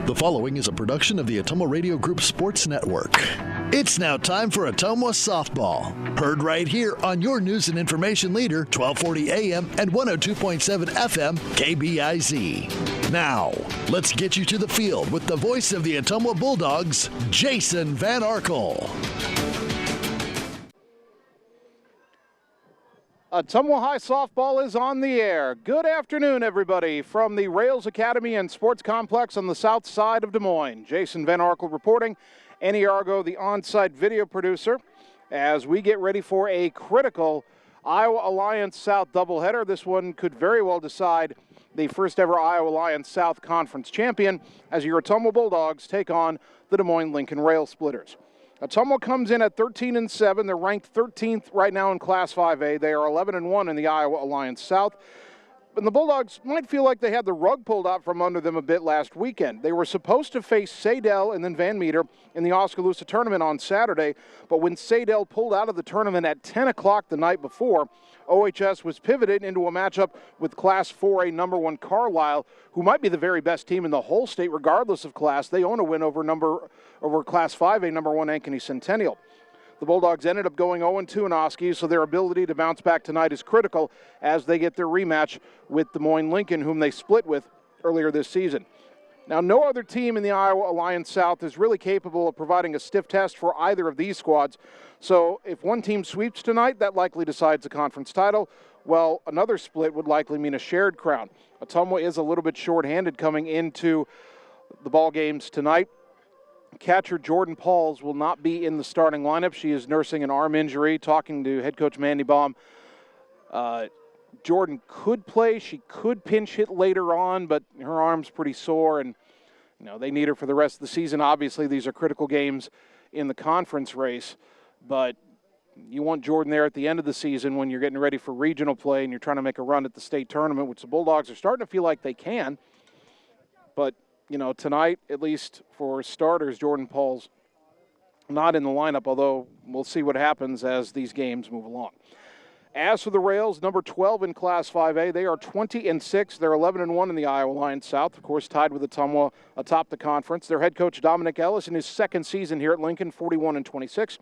The following is a production of the Ottumwa Radio Group Sports Network. It's now time for Ottumwa Softball. Heard right here on your news and information leader, 1240 AM and 102.7 FM, KBIZ. Now, let's get you to the field with the voice of the Ottumwa Bulldogs, Jason Van Arkel. Ottumwa High Softball is on the air. Good afternoon, everybody, from the Rails Academy and Sports Complex on the south side of Des Moines. Jason Van Arkel reporting. Annie Argo, the on-site video producer, as we get ready for a critical Iowa Alliance South doubleheader. This one could very well decide the first ever Iowa Alliance South Conference champion as your Ottumwa Bulldogs take on the Des Moines Lincoln Railsplitters. Ottumwa comes in at 13-7. They're ranked 13th right now in Class 5A. They are 11-1 in the Iowa Alliance South. And the Bulldogs might feel like they had the rug pulled out from under them a bit last weekend. They were supposed to face Sadell and then Van Meter in the Oskaloosa tournament on Saturday, but when Sadell pulled out of the tournament at 10 o'clock the night before, OHS was pivoted into a matchup with Class 4A number 1 Carlisle, who might be the very best team in the whole state regardless of class. They own a win over Class 5A number 1 Ankeny Centennial. The Bulldogs ended up going 0-2 in Oskies, so their ability to bounce back tonight is critical as they get their rematch with Des Moines Lincoln, whom they split with earlier this season. Now, no other team in the Iowa Alliance South is really capable of providing a stiff test for either of these squads. So if one team sweeps tonight, that likely decides the conference title. Well, another split would likely mean a shared crown. Ottumwa is a little bit short-handed coming into the ball games tonight. Catcher Jordan Pauls will not be in the starting lineup. She is nursing an arm injury. Talking to head coach Mandy Baum, Jordan could play. She could pinch hit later on, but her arm's pretty sore, and they need her for the rest of the season. Obviously, these are critical games in the conference race, but you want Jordan there at the end of the season when you're getting ready for regional play and you're trying to make a run at the state tournament, which the Bulldogs are starting to feel like they can. But tonight, at least for starters, Jordan Paul's not in the lineup, although we'll see what happens as these games move along. As for the Rails, number 12 in Class 5A, they are 20-6. They're 11-1 in the Iowa Alliance South, of course, tied with Ottumwa atop the conference. Their head coach, Dominic Ellis, in his second season here at Lincoln, 41-26.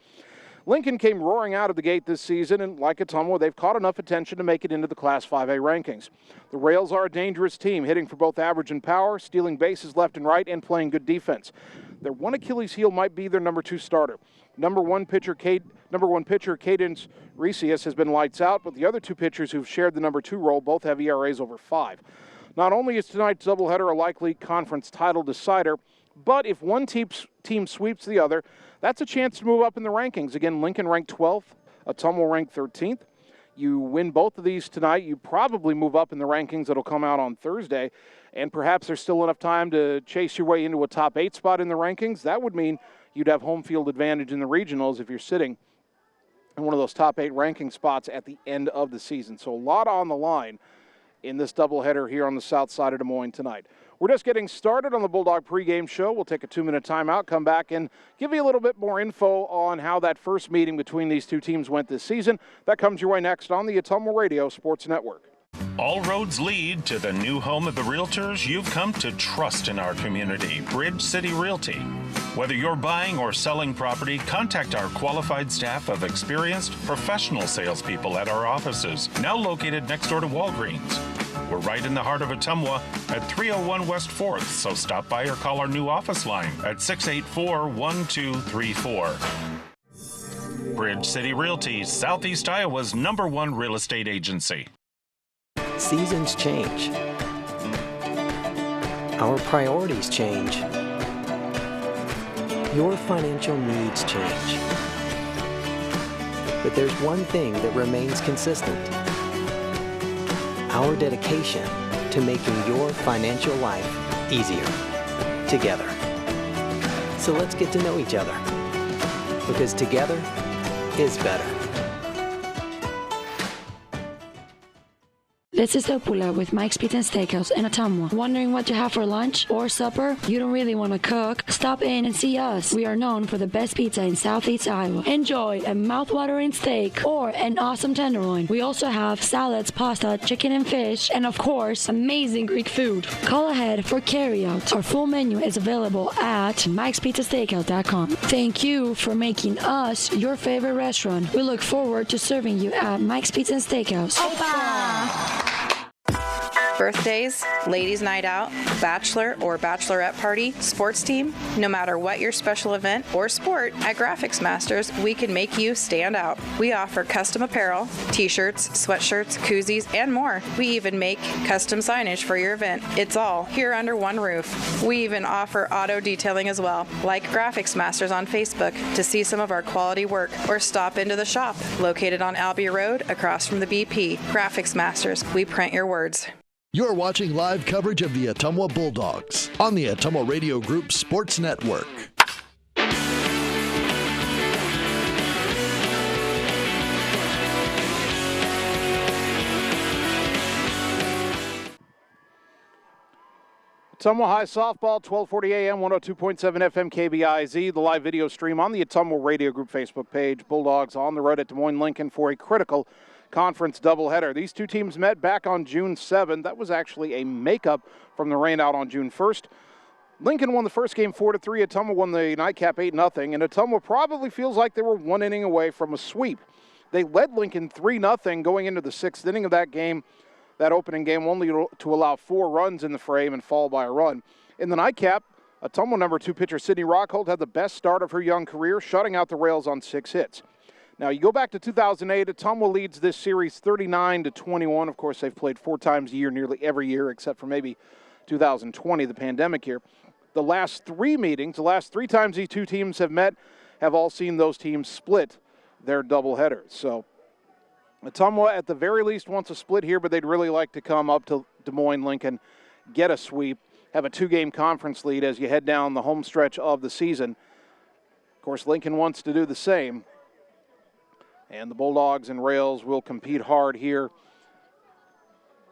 Lincoln came roaring out of the gate this season, and like Ottumwa, they've caught enough attention to make it into the Class 5A rankings. The Rails are a dangerous team, hitting for both average and power, stealing bases left and right, and playing good defense. Their one Achilles heel might be their number 2 starter. Number one pitcher Cadence Recius has been lights out, but the other 2 pitchers who've shared the number 2 role both have ERAs over 5. Not only is tonight's doubleheader a likely conference title decider, but if one team sweeps the other, that's a chance to move up in the rankings. Again, Lincoln ranked 12th, Ottumwa ranked 13th. You win both of these tonight, you probably move up in the rankings that'll come out on Thursday, and perhaps there's still enough time to chase your way into a top 8 spot in the rankings. That would mean you'd have home field advantage in the regionals if you're sitting in one of those top 8 ranking spots at the end of the season. So a lot on the line in this doubleheader here on the south side of Des Moines tonight. We're just getting started on the Bulldog pregame show. We'll take a 2-minute timeout, come back, and give you a little bit more info on how that first meeting between these two teams went this season. That comes your way next on the Ottumwa Radio Sports Network. All roads lead to the new home of the realtors you've come to trust in our community, Bridge City Realty. Whether you're buying or selling property, contact our qualified staff of experienced professional salespeople at our offices, now located next door to Walgreens. We're right in the heart of Ottumwa at 301 West 4th, so stop by or call our new office line at 684-1234. Bridge City Realty, Southeast Iowa's #1 real estate agency. Seasons change. Our priorities change. Your financial needs change. But there's one thing that remains consistent. Our dedication to making your financial life easier together. So let's get to know each other, because together is better. This is Opula with Mike's Pizza and Steakhouse in Ottumwa. Wondering what to have for lunch or supper? You don't really want to cook? Stop in and see us. We are known for the best pizza in Southeast Iowa. Enjoy a mouth-watering steak or an awesome tenderloin. We also have salads, pasta, chicken and fish, and of course, amazing Greek food. Call ahead for carryout. Our full menu is available at Mike'sPizzaSteakhouse.com. Thank you for making us your favorite restaurant. We look forward to serving you at Mike's Pizza and Steakhouse. Opa! Birthdays, ladies' night out, bachelor or bachelorette party, sports team, no matter what your special event or sport, at Graphics Masters, we can make you stand out. We offer custom apparel, t-shirts, sweatshirts, koozies, and more. We even make custom signage for your event. It's all here under one roof. We even offer auto detailing as well. Like Graphics Masters on Facebook to see some of our quality work, or stop into the shop located on Albee Road across from the BP. Graphics Masters, we print your words. You're watching live coverage of the Ottumwa Bulldogs on the Ottumwa Radio Group Sports Network. Ottumwa High Softball, 1240 AM, 102.7 FM KBIZ, the live video stream on the Ottumwa Radio Group Facebook page. Bulldogs on the road at Des Moines Lincoln for a critical conference doubleheader. These two teams met back on June 7th. That was actually a makeup from the rain out on June 1st. Lincoln won the first game 4-3. Ottumwa won the nightcap 8-0, and Ottumwa probably feels like they were one inning away from a sweep. They led Lincoln 3-0 going into the sixth inning of that game, that opening game, only to allow 4 runs in the frame and fall by a run. In the nightcap, Ottumwa number 2 pitcher Sydney Rockhold had the best start of her young career, shutting out the Rails on 6 hits. Now, you go back to 2008, Ottumwa leads this series 39-21. Of course, they've played 4 times a year, nearly every year, except for maybe 2020, the pandemic year. The last 3 meetings, the last 3 times these two teams have met, have all seen those teams split their doubleheaders. So, Ottumwa, at the very least, wants a split here, but they'd really like to come up to Des Moines Lincoln, get a sweep, have a 2-game conference lead as you head down the home stretch of the season. Of course, Lincoln wants to do the same. And the Bulldogs and Rails will compete hard here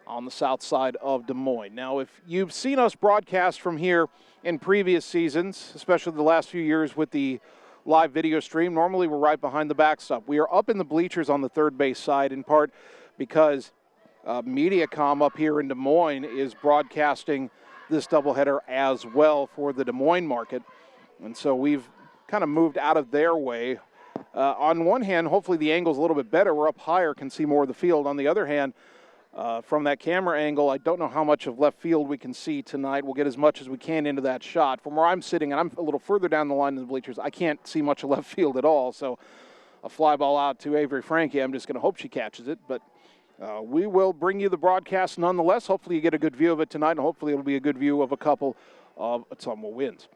on the south side of Des Moines. Now, if you've seen us broadcast from here in previous seasons, especially the last few years with the live video stream, normally we're right behind the backstop. We are up in the bleachers on the third base side, in part because Mediacom up here in Des Moines is broadcasting this doubleheader as well for the Des Moines market. And so we've kind of moved out of their way. On one hand, hopefully the angle's a little bit better. We're up higher, can see more of the field. On the other hand, from that camera angle, I don't know how much of left field we can see tonight. We'll get as much as we can into that shot. From where I'm sitting, and I'm a little further down the line in the bleachers, I can't see much of left field at all. So a fly ball out to Avery Frankie. I'm just going to hope she catches it. But we will bring you the broadcast nonetheless. Hopefully you get a good view of it tonight, and hopefully it'll be a good view of a couple of Ottumwa wins.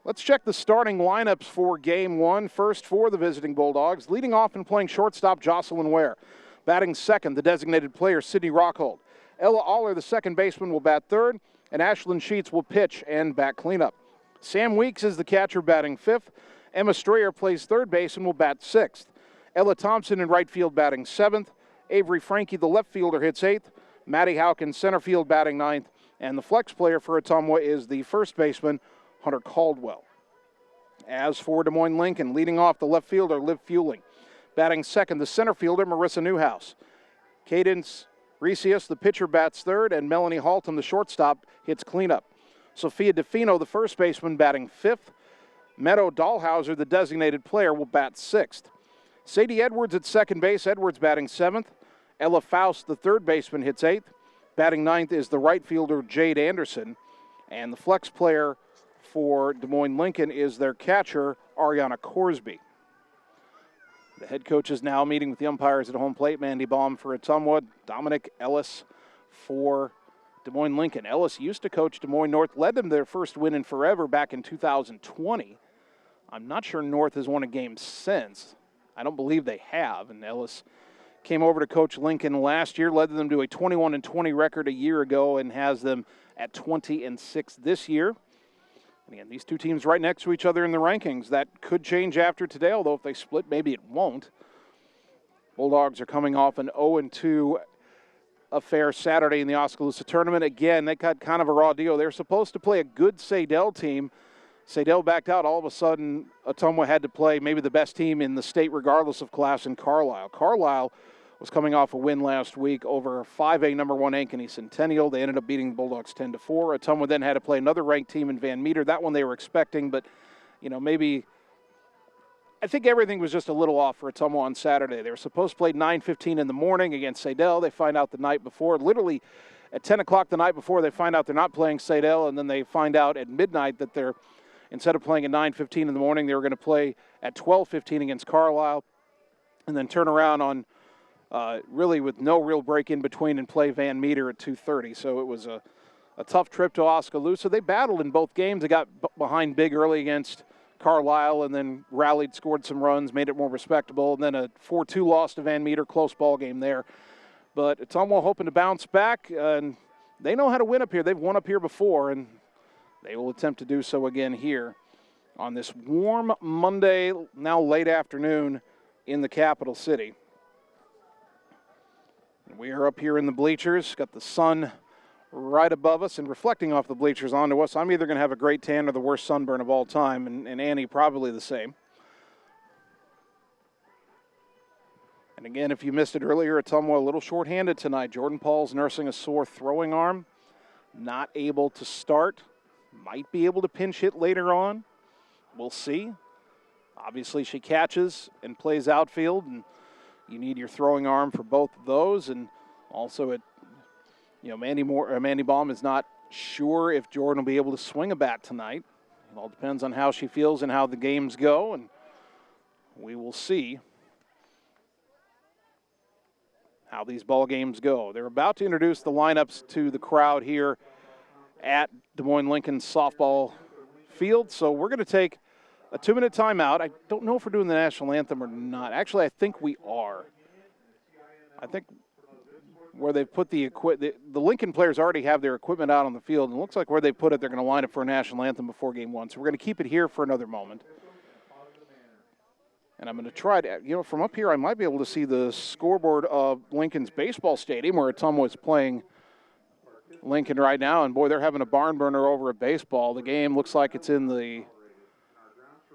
Let's check the starting lineups for Game 1. First for the visiting Bulldogs. Leading off and playing shortstop, Jocelyn Ware. Batting second, the designated player, Sydney Rockhold. Ella Aller, the second baseman, will bat third, and Ashlyn Sheets will pitch and bat cleanup. Sam Weeks is the catcher, batting fifth. Emma Strayer plays third base and will bat sixth. Ella Thompson in right field, batting seventh. Avery Frankie, the left fielder, hits eighth. Maddie Hawkins, center field, batting ninth. And the flex player for Ottumwa is the first baseman, Hunter Caldwell. As for Des Moines Lincoln, leading off the left fielder, Liv Fueling. Batting second, the center fielder, Marissa Newhouse. Cadence Recius, the pitcher, bats third, and Melanie Haltom, the shortstop, hits cleanup. Sophia DeFino, the first baseman, batting fifth. Meadow Dahlhauser, the designated player, will bat sixth. Sadie Edwards at second base, Edwards batting seventh. Ella Faust, the third baseman, hits eighth. Batting ninth is the right fielder, Jade Anderson. And the flex player for Des Moines Lincoln is their catcher, Ariana Corsby. The head coach is now meeting with the umpires at home plate. Mandy Baum for Ottumwa, Dominic Ellis for Des Moines Lincoln. Ellis used to coach Des Moines North, led them their first win in forever back in 2020. I'm not sure North has won a game since. I don't believe they have. And Ellis came over to coach Lincoln last year, led them to a 21-20 record a year ago, and has them at 20-6 this year. And again, these two teams right next to each other in the rankings. That could change after today, although if they split, maybe it won't. Bulldogs are coming off an 0-2 affair Saturday in the Oskaloosa tournament. Again, they got kind of a raw deal. They were supposed to play a good Sadell team. Sadell backed out. All of a sudden, Ottumwa had to play maybe the best team in the state regardless of class in Carlisle. Carlisle was coming off a win last week over 5A number 1 Ankeny Centennial. They ended up beating the Bulldogs 10-4. Ottumwa then had to play another ranked team in Van Meter. That one they were expecting, but, maybe I think everything was just a little off for Ottumwa on Saturday. They were supposed to play 9:15 in the morning against Sadell. They find out the night before, literally at 10 o'clock the night before, they find out they're not playing Sadell, and then they find out at midnight that they're, instead of playing at 9:15 in the morning, they were going to play at 12:15 against Carlisle, and then turn around on really with no real break in between and play Van Meter at 2:30. So it was a tough trip to Oskaloosa. They battled in both games. They got behind big early against Carlisle and then rallied, scored some runs, made it more respectable, and then a 4-2 loss to Van Meter, close ball game there. But Ottumwa hoping to bounce back, and they know how to win up here. They've won up here before, and they will attempt to do so again here on this warm Monday, now late afternoon in the capital city. We are up here in the bleachers, got the sun right above us and reflecting off the bleachers onto us. I'm either going to have a great tan or the worst sunburn of all time, and Annie probably the same. And again, if you missed it earlier, Ottumwa a little shorthanded tonight. Jordan Paul's nursing a sore throwing arm, not able to start. Might be able to pinch hit later on. We'll see. Obviously, she catches and plays outfield, and you need your throwing arm for both of those. And also, Mandy Baum is not sure if Jordan will be able to swing a bat tonight. It all depends on how she feels and how the games go, and we will see how these ball games go. They're about to introduce the lineups to the crowd here at Des Moines Lincoln softball field, so we're going to take a 2-minute timeout. I don't know if we're doing the national anthem or not. Actually, I think we are. I think where they've put the Lincoln players already have their equipment out on the field, and it looks like where they put it, they're going to line up for a national anthem before game one. So we're going to keep it here for another moment. And I'm going to try to, from up here, I might be able to see the scoreboard of Lincoln's baseball stadium where Ottumwa is playing Lincoln right now. And boy, they're having a barn burner over at baseball. The game looks like it's in the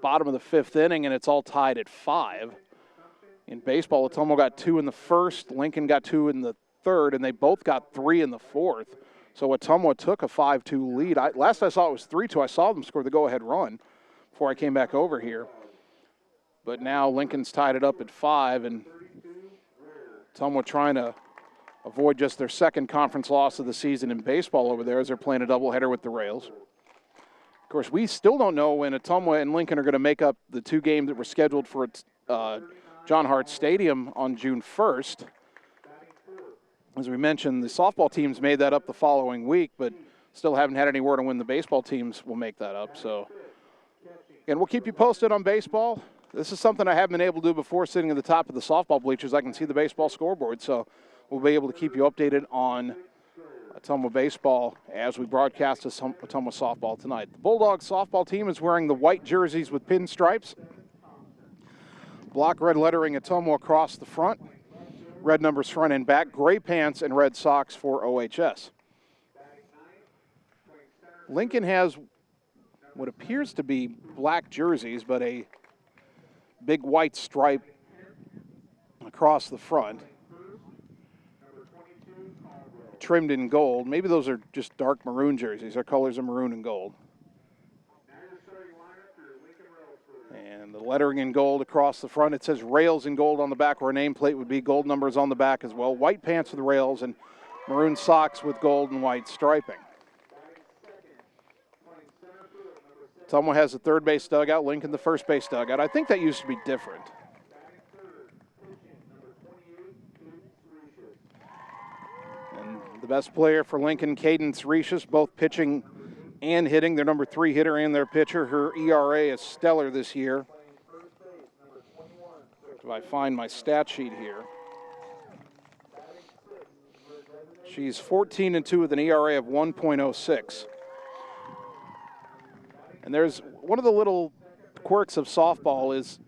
bottom of the 5th inning, and it's all tied at 5. In baseball, Ottumwa got 2 in the first, Lincoln got 2 in the third, and they both got 3 in the 4th. So Ottumwa took a 5-2 lead. Last I saw it was 3-2. I saw them score the go-ahead run before I came back over here. But now Lincoln's tied it up at 5, and Ottumwa trying to avoid just their second conference loss of the season in baseball over there as they're playing a doubleheader with the Rails. Of course, we still don't know when Ottumwa and Lincoln are going to make up the 2 games that were scheduled for John Hart Stadium on June 1st. As we mentioned, the softball teams made that up the following week, but still haven't had any word on when the baseball teams will make that up. So, and we'll keep you posted on baseball. This is something I haven't been able to do before, sitting at the top of the softball bleachers. I can see the baseball scoreboard, so we'll be able to keep you updated on Ottumwa baseball as we broadcast Ottumwa softball tonight. The Bulldogs softball team is wearing the white jerseys with pinstripes. Block red lettering Ottumwa across the front. Red numbers front and back. Gray pants and red socks for OHS. Lincoln has what appears to be black jerseys, but a big white stripe across the front, trimmed in gold. Maybe those are just dark maroon jerseys. Our colors are maroon and gold. And the lettering in gold across the front. It says Rails in gold on the back, where a nameplate would be. Gold numbers on the back as well. White pants with the Rails and maroon socks with gold and white striping. Ottumwa has the third base dugout, Lincoln the first base dugout. I think that used to be different. And the best player for Lincoln, Cadence Recious, both pitching and hitting. Their number 3 hitter and their pitcher. Her ERA is stellar this year. If I find my stat sheet here. She's 14-2 with an ERA of 1.06. And there's one of the little quirks of softball is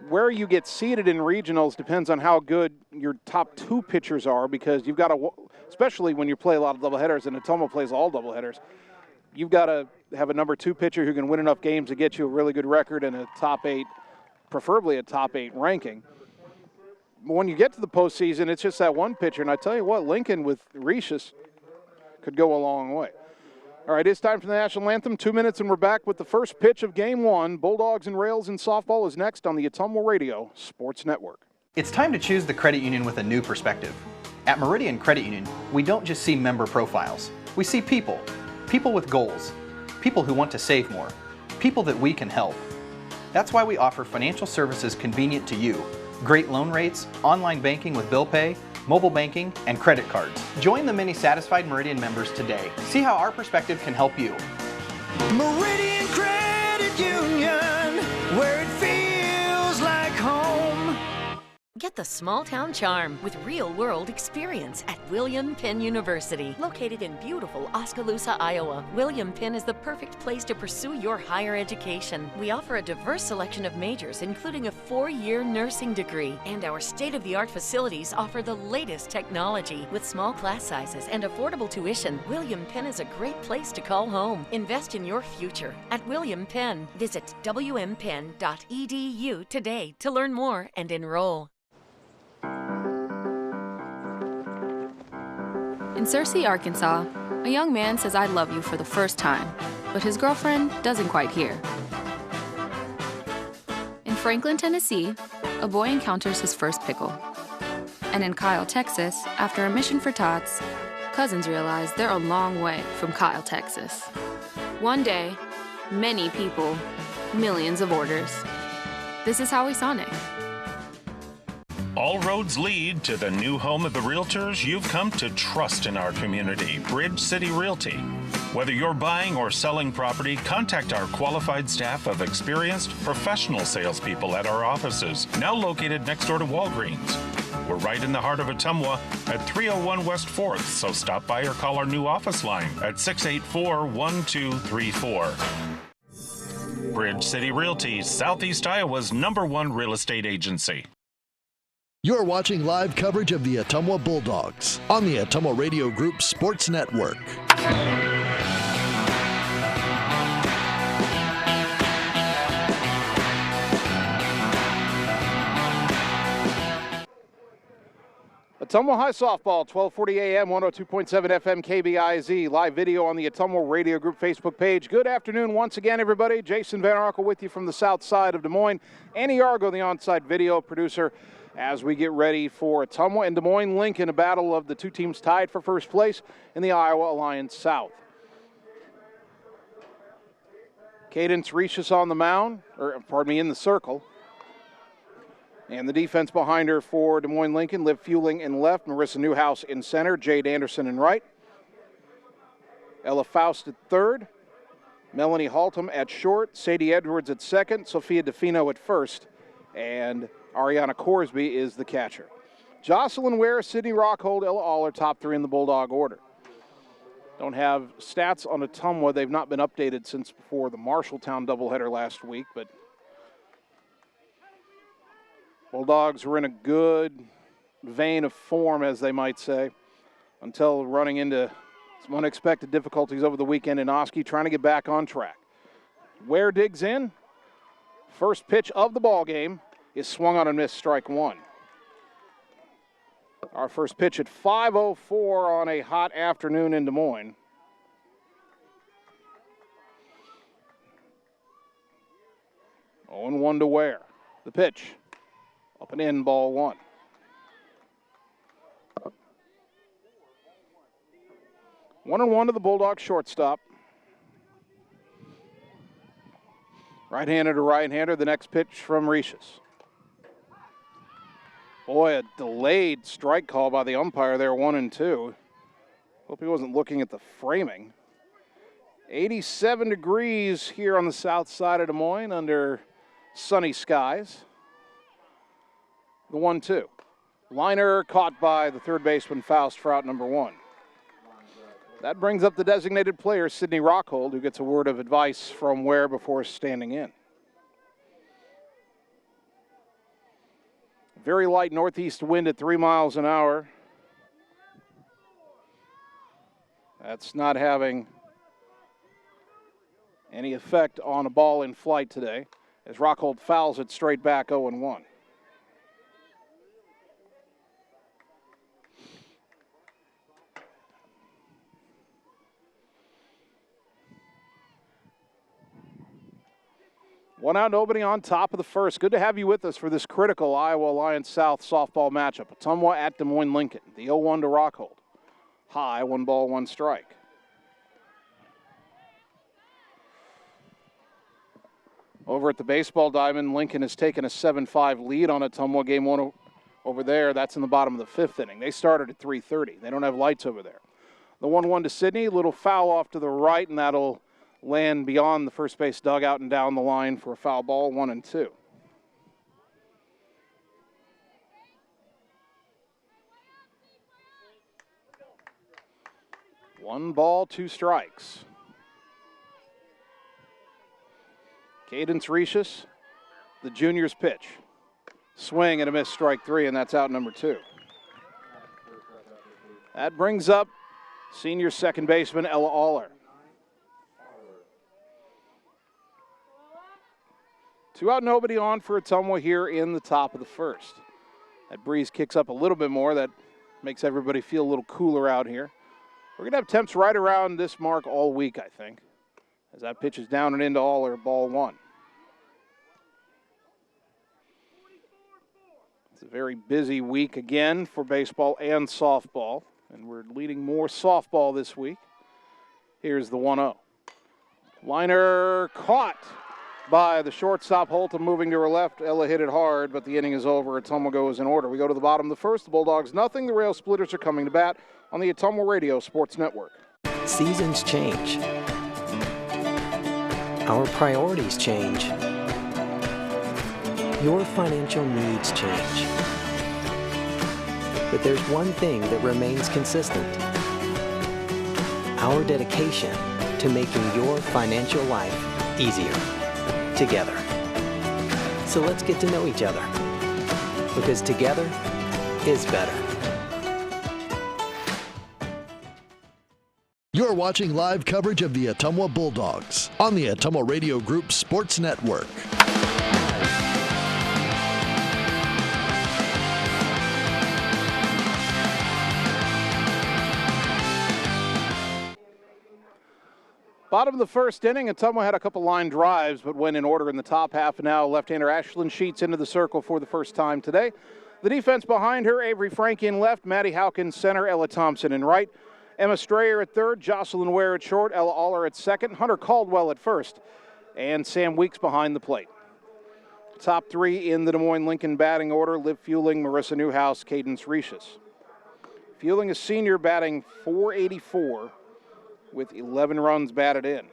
where you get seeded in regionals depends on how good your top two pitchers are, because you've got to, especially when you play a lot of doubleheaders, and Ottumwa plays all doubleheaders, you've got to have a number two pitcher who can win enough games to get you a really good record and a top 8, preferably a top 8 ranking. But when you get to the postseason, it's just that one pitcher, and I tell you what, Lincoln with Rishis could go a long way. All right, it's time for the national anthem. 2 minutes, and we're back with the first pitch of Game 1. Bulldogs and Rails in softball is next on the Ottumwa Radio Sports Network. It's time to choose the credit union with a new perspective. At Meridian Credit Union, we don't just see member profiles. We see people. People with goals. People who want to save more. People that we can help. That's why we offer financial services convenient to you. Great loan rates, online banking with bill pay, mobile banking, and credit cards. Join the many satisfied Meridian members today. See how our perspective can help you. Meridian Credit Union, where it feels like home. Get the small town charm with real-world experience at William Penn University. Located in beautiful Oskaloosa, Iowa, William Penn is the perfect place to pursue your higher education. We offer a diverse selection of majors, including a 4-year nursing degree, and our state-of-the-art facilities offer the latest technology. With small class sizes and affordable tuition, William Penn is a great place to call home. Invest in your future at William Penn. Visit wmpenn.edu today to learn more and enroll. In Searcy, Arkansas, a young man says I love you for the first time, but his girlfriend doesn't quite hear. In Franklin, Tennessee, a boy encounters his first pickle. And in Kyle, Texas, after a mission for tots, cousins realize they're a long way from Kyle, Texas. One day, many people, millions of orders. This is Howie Sonic. All roads lead to the new home of the realtors you've come to trust in our community, Bridge City Realty. Whether you're buying or selling property, contact our qualified staff of experienced professional salespeople at our offices, now located next door to Walgreens. We're right in the heart of Ottumwa at 301 West 4th, so stop by or call our new office line at 684-1234. Bridge City Realty, Southeast Iowa's #1 real estate agency. You're watching live coverage of the Ottumwa Bulldogs on the Ottumwa Radio Group Sports Network. Ottumwa High Softball, 1240 AM, 102.7 FM KBIZ. Live video on the Ottumwa Radio Group Facebook page. Good afternoon once again, everybody. Jason Van Arkel with you from the south side of Des Moines. Annie Argo, the on-site video producer, as we get ready for Ottumwa and Des Moines Lincoln, a battle of the two teams tied for first place in the Iowa Alliance South. Cadence Rishis on the mound, in the circle. And the defense behind her for Des Moines Lincoln, Liv Fueling in left, Marissa Newhouse in center, Jade Anderson in right. Ella Faust at third, Melanie Haltom at short, Sadie Edwards at second, Sophia DeFino at first, and Ariana Corsby is the catcher. Jocelyn Ware, Sydney Rockhold, Ella Aller, top 3 in the Bulldog order. Don't have stats on Ottumwa. They've not been updated since before the Marshalltown doubleheader last week, but Bulldogs were in a good vein of form, as they might say, until running into some unexpected difficulties over the weekend in Oski, trying to get back on track. Ware digs in. First pitch of the ball game is swung on and missed, strike one. Our first pitch at 5:04 on a hot afternoon in Des Moines. Oh, and 1 to Ware. The pitch. Up and in, ball one. One and one to the Bulldogs shortstop. Right-hander to right-hander, the next pitch from Rishis. Boy, a delayed strike call by the umpire there, 1-2. Hope he wasn't looking at the framing. 87 degrees here on the south side of Des Moines under sunny skies. The 1-2. Liner caught by the third baseman Faust for out number 1. That brings up the designated player, Sydney Rockhold, who gets a word of advice from Ware before standing in. Very light northeast wind at 3 miles an hour. That's not having any effect on a ball in flight today, as Rockhold fouls it straight back 0-1. One out, nobody on, top of the first. Good to have you with us for this critical Iowa Alliance South softball matchup. Ottumwa at Des Moines Lincoln. The 0-1 to Rockhold. High, 1 ball, 1 strike. Over at the baseball diamond, Lincoln has taken a 7-5 lead on Ottumwa. Game 1 over there, that's in the bottom of the 5th inning. They started at 3:30. They don't have lights over there. The 1-1 to Sydney, little foul off to the right, and that'll land beyond the first base dugout and down the line for a foul ball, 1-2. One ball, 2 strikes. Cadence Recius, the junior's pitch. Swing and a miss, strike 3, and that's out number 2. That brings up senior second baseman Ella Aller. 2 out, nobody on for Ottumwa here in the top of the first. That breeze kicks up a little bit more. That makes everybody feel a little cooler out here. We're going to have temps right around this mark all week, I think, as that pitch is down and into Aller, ball 1. It's a very busy week again for baseball and softball, and we're leading more softball this week. Here's the 1-0. Liner caught by the shortstop. Holta moving to her left. Ella hit it hard, but the inning is over. Ottumwa goes in order. We go to the bottom of the first. The Bulldogs nothing. The Railsplitters are coming to bat on the Ottumwa Radio Sports Network. Seasons change. Our priorities change. Your financial needs change. But there's one thing that remains consistent. Our dedication to making your financial life easier together. So let's get to know each other, because together is better. You're watching live coverage of the Ottumwa Bulldogs on the Ottumwa Radio Group Sports Network. Bottom of the first inning, Ottumwa had a couple line drives, but went in order in the top half. And now left-hander Ashlyn Sheets into the circle for the first time today. The defense behind her, Avery Frankie in left, Maddie Howkins center, Ella Thompson in right. Emma Strayer at third, Jocelyn Ware at short, Ella Aller at second, Hunter Caldwell at first, and Sam Weeks behind the plate. Top 3 in the Des Moines Lincoln batting order: Liv Fueling, Marissa Newhouse, Cadence Recius. Fueling, a senior, batting .484 with 11 runs batted in.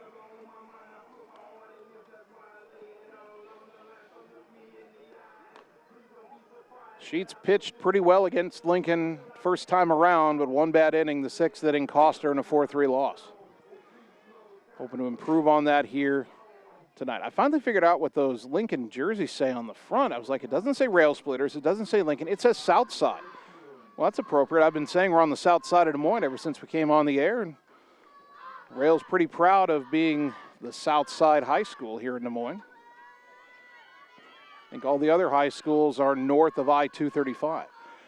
Sheets pitched pretty well against Lincoln first time around, but one bad inning, the 6th inning, cost her in a 4-3 loss. Hoping to improve on that here tonight. I finally figured out what those Lincoln jerseys say on the front. I was like, it doesn't say Railsplitters, it doesn't say Lincoln, it says Southside. Well, that's appropriate. I've been saying we're on the south side of Des Moines ever since we came on the air, and Rail's pretty proud of being the South Side High School here in Des Moines. I think all the other high schools are north of I-235.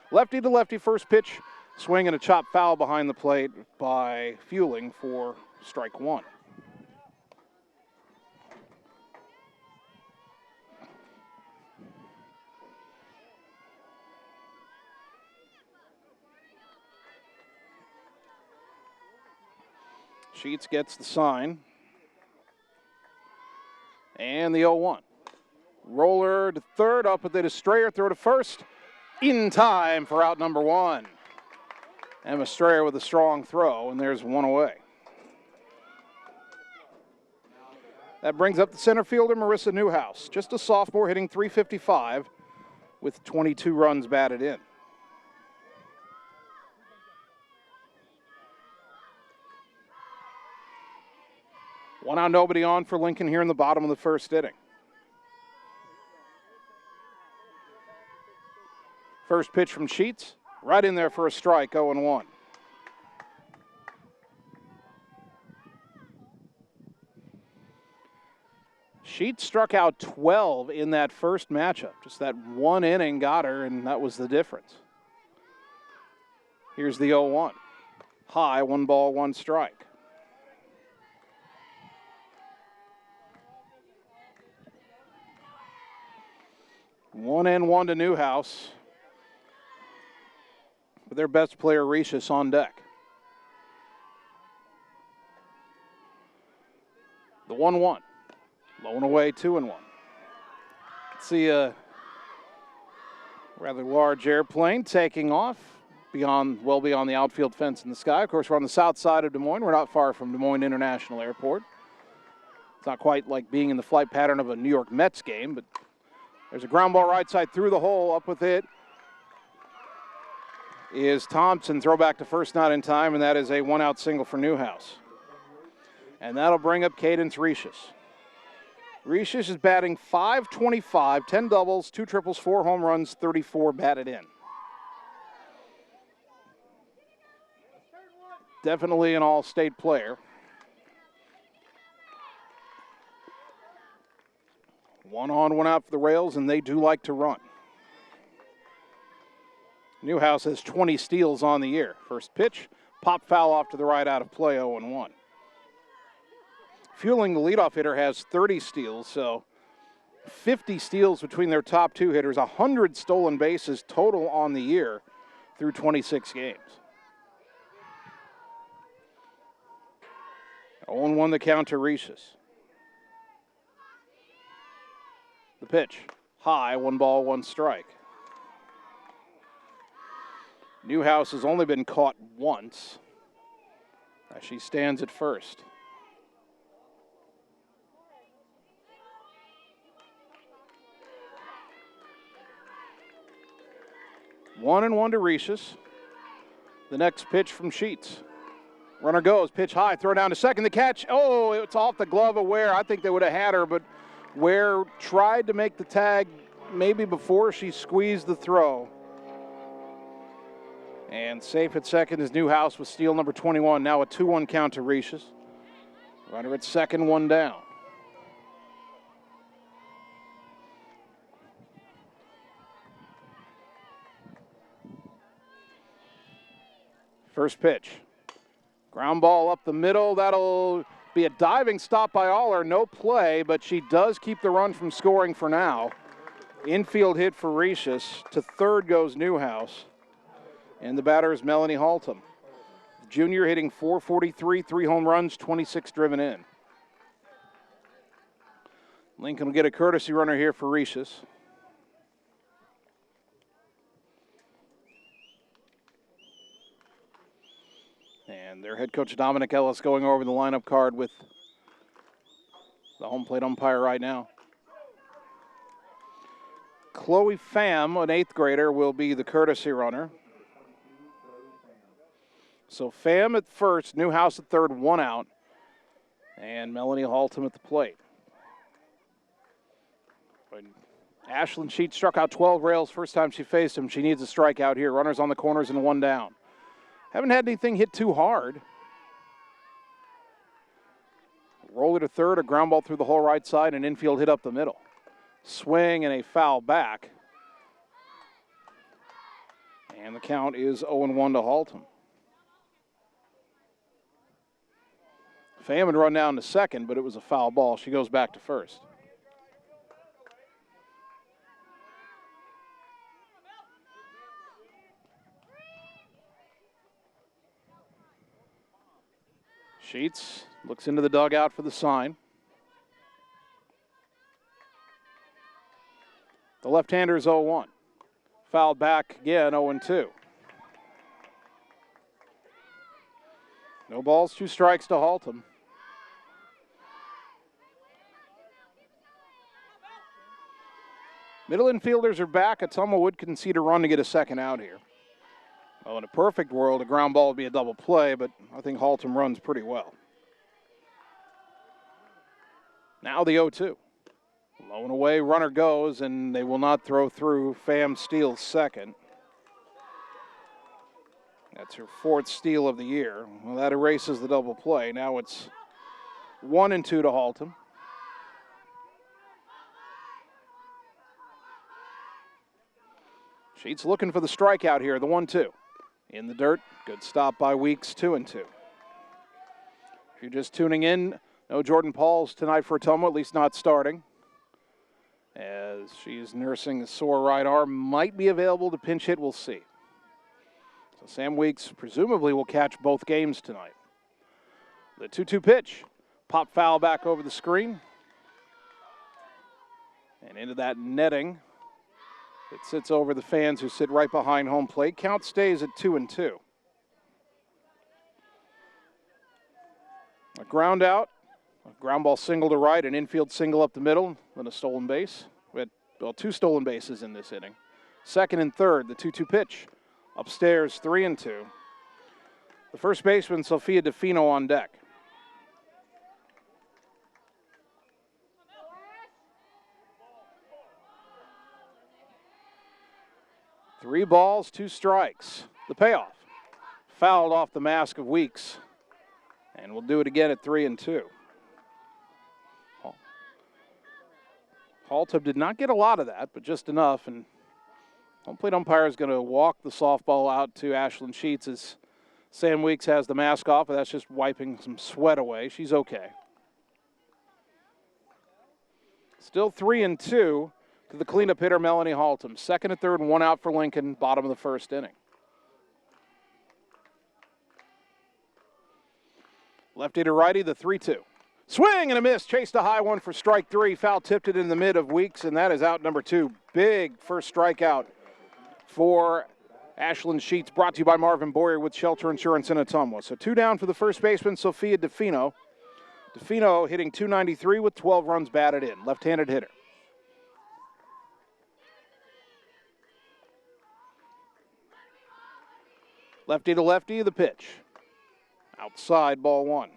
Lefty to lefty, first pitch, swing and a chop foul behind the plate by Fueling for strike 1. Sheets gets the sign. And the 0-1. Roller to third, up with it is Strayer, throw to first. In time for out number 1. Emma Strayer with a strong throw, and there's 1 away. That brings up the center fielder, Marissa Newhouse. Just a sophomore, hitting .355 with 22 runs batted in. One out, nobody on for Lincoln here in the bottom of the first inning. First pitch from Sheets, right in there for a strike, 0-1. Sheets struck out 12 in that first matchup. Just that one inning got her, and that was the difference. Here's the 0-1. High, 1 ball, 1 strike. One and one to Newhouse. With their best player, Rishis, on deck. The 1-1. Low and away, 2-1. See a rather large airplane taking off well beyond the outfield fence in the sky. Of course, we're on the south side of Des Moines. We're not far from Des Moines International Airport. It's not quite like being in the flight pattern of a New York Mets game, but there's a ground ball right side through the hole. Up with it is Thompson. Throw back to first, not in time, and that is a 1-out single for Newhouse. And that'll bring up Cadence Rishis. Rishis is batting .525, 10 doubles, 2 triples, 4 home runs, 34 batted in. Definitely an all-state player. 1 on, 1 out for the Rails, and they do like to run. Newhouse has 20 steals on the year. First pitch, pop foul off to the right, out of play, 0-1. Fueling, the leadoff hitter, has 30 steals, so 50 steals between their top 2 hitters, 100 stolen bases total on the year through 26 games. 0-1 the count to Rishis. The pitch, high, 1 ball, 1 strike. Newhouse has only been caught once as she stands at first. One and one to Rishis. The next pitch from Sheets. Runner goes, pitch high, throw down to second. The catch, oh, it's off the glove of Ware. I think they would have had her, but Ware tried to make the tag maybe before she squeezed the throw. And safe at second is Newhouse with steal number 21. Now a 2-1 count to Rishis. Runner at second, 1 down. First pitch. Ground ball up the middle. That'll be a diving stop by Aller. No play, but she does keep the run from scoring for now. Infield hit for Rishis. To third goes Newhouse. And the batter is Melanie Haltom. Junior hitting .443, 3 home runs, 26 driven in. Lincoln will get a courtesy runner here for Rishis. And their head coach, Dominic Ellis, going over the lineup card with the home plate umpire right now. Chloe Pham, an 8th grader, will be the courtesy runner. So Pham at first, Newhouse at third, 1 out. And Melanie Haltom at the plate. When Ashlyn Sheets struck out 12 Rails first time she faced him. She needs a strikeout here. Runners on the corners and 1 down. Haven't had anything hit too hard. Roller to third, a ground ball through the whole right side, and infield hit up the middle. Swing and a foul back. And the count is 0-1 to Haltom. Pham had run down to second, but it was a foul ball. She goes back to first. Sheets looks into the dugout for the sign. The left-hander is 0-1. Fouled back again, 0-2. No balls, 2 strikes to Haltom. Middle infielders are back. Ottumwa would concede a run to get a second out here. Well, in a perfect world, a ground ball would be a double play, but I think Haltom runs pretty well. Now the 0-2. Low and away, runner goes, and they will not throw through. Pham steals second. That's her 4th steal of the year. Well, that erases the double play. Now it's 1-2 to Haltom. Sheets looking for the strikeout here, the 1-2. In the dirt, good stop by Weeks, 2-2. If you're just tuning in, no Jordan Pauls tonight for Ottumwa, at least not starting, as she's nursing a sore right arm. Might be available to pinch hit, we'll see. So Sam Weeks presumably will catch both games tonight. The 2-2 pitch, pop foul back over the screen. And into that netting. It sits over the fans who sit right behind home plate. Count stays at 2-2. A ground out, a ground ball single to right, an infield single up the middle, then a stolen base. We had 2 stolen bases in this inning. 2nd and 3rd, the 2-2 pitch. Upstairs, 3-2. The first baseman, Sophia DeFino, on deck. Three balls, 2 strikes. The payoff. Fouled off the mask of Weeks. And we'll do it again at 3-2. Haltom did not get a lot of that, but just enough. And home plate umpire is going to walk the softball out to Ashlyn Sheets as Sam Weeks has the mask off, but that's just wiping some sweat away. She's okay. Still 3-2 to the cleanup hitter, Melanie Haltom. 2nd and 3rd, 1 out for Lincoln, bottom of the 1st inning. Lefty to righty, the 3-2. Swing and a miss. Chased a high one for strike 3. Foul tipped it in the mid of Weeks, and that is out number 2. Big first strikeout for Ashlyn Sheets, brought to you by Marvin Boyer with Shelter Insurance in Ottumwa. So 2 down for the first baseman, Sophia DeFino. DeFino hitting .293 with 12 runs batted in. Left-handed hitter. Lefty to lefty, the pitch. Outside, ball 1.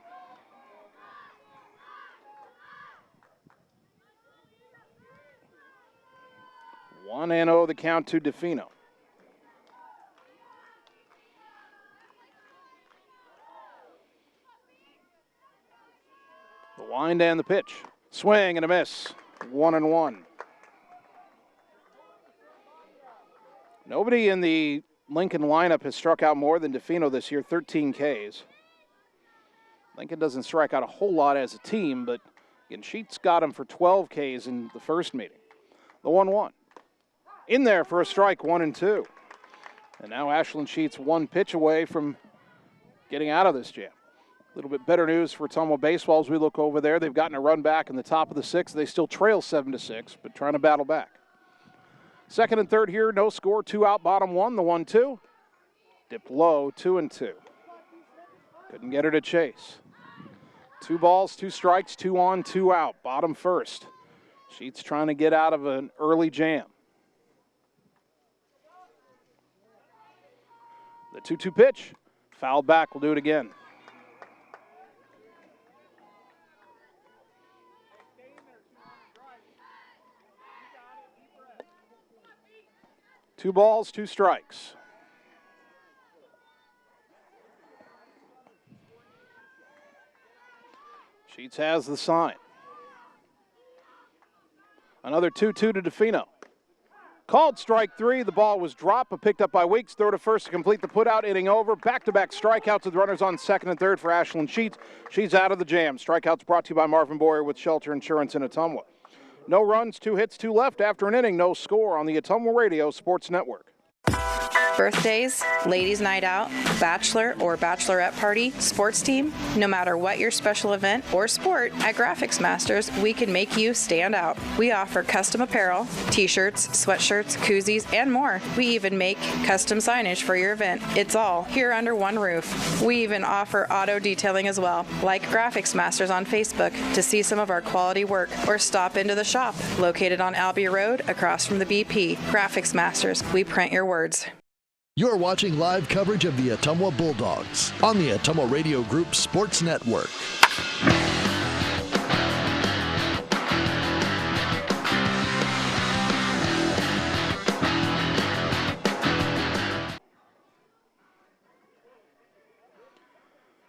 1-0 the count to DeFino. The wind and the pitch. Swing and a miss. 1-1. Nobody in the Lincoln lineup has struck out more than DeFino this year, 13 Ks. Lincoln doesn't strike out a whole lot as a team, but again, Sheets got him for 12 Ks in the first meeting. The 1-1. In there for a strike, 1-2. And now Ashlyn Sheets 1 pitch away from getting out of this jam. A little bit better news for Ottumwa baseball as we look over there. They've gotten a run back in the top of the 6th. They still trail 7-6, but trying to battle back. 2nd and 3rd here, no score, 2 out, bottom 1, the 1-2. Dipped low, 2-2. Couldn't get her to chase. 2 balls, 2 strikes, 2 on, 2 out, bottom 1st. Sheets trying to get out of an early jam. The 2-2 pitch, fouled back, we'll do it again. Two balls, 2 strikes. Sheets has the sign. Another 2-2 to DeFino. Called strike 3. The ball was dropped, but picked up by Weeks. Throw to first to complete the putout. Inning over. Back-to-back strikeouts with runners on 2nd and 3rd for Ashlyn Sheets. She's out of the jam. Strikeouts brought to you by Marvin Boyer with Shelter Insurance in Ottumwa. No runs, 2 hits, 2 left after an inning. No score on the Ottumwa Radio Sports Network. Birthdays, ladies' night out, bachelor or bachelorette party, sports team, no matter what your special event or sport, at Graphics Masters, we can make you stand out. We offer custom apparel, t-shirts, sweatshirts, koozies, and more. We even make custom signage for your event. It's all here under one roof. We even offer auto detailing as well. Like Graphics Masters on Facebook to see some of our quality work, or stop into the shop located on Albee Road across from the BP. Graphics Masters, we print your words. You're watching live coverage of the Ottumwa Bulldogs on the Ottumwa Radio Group Sports Network.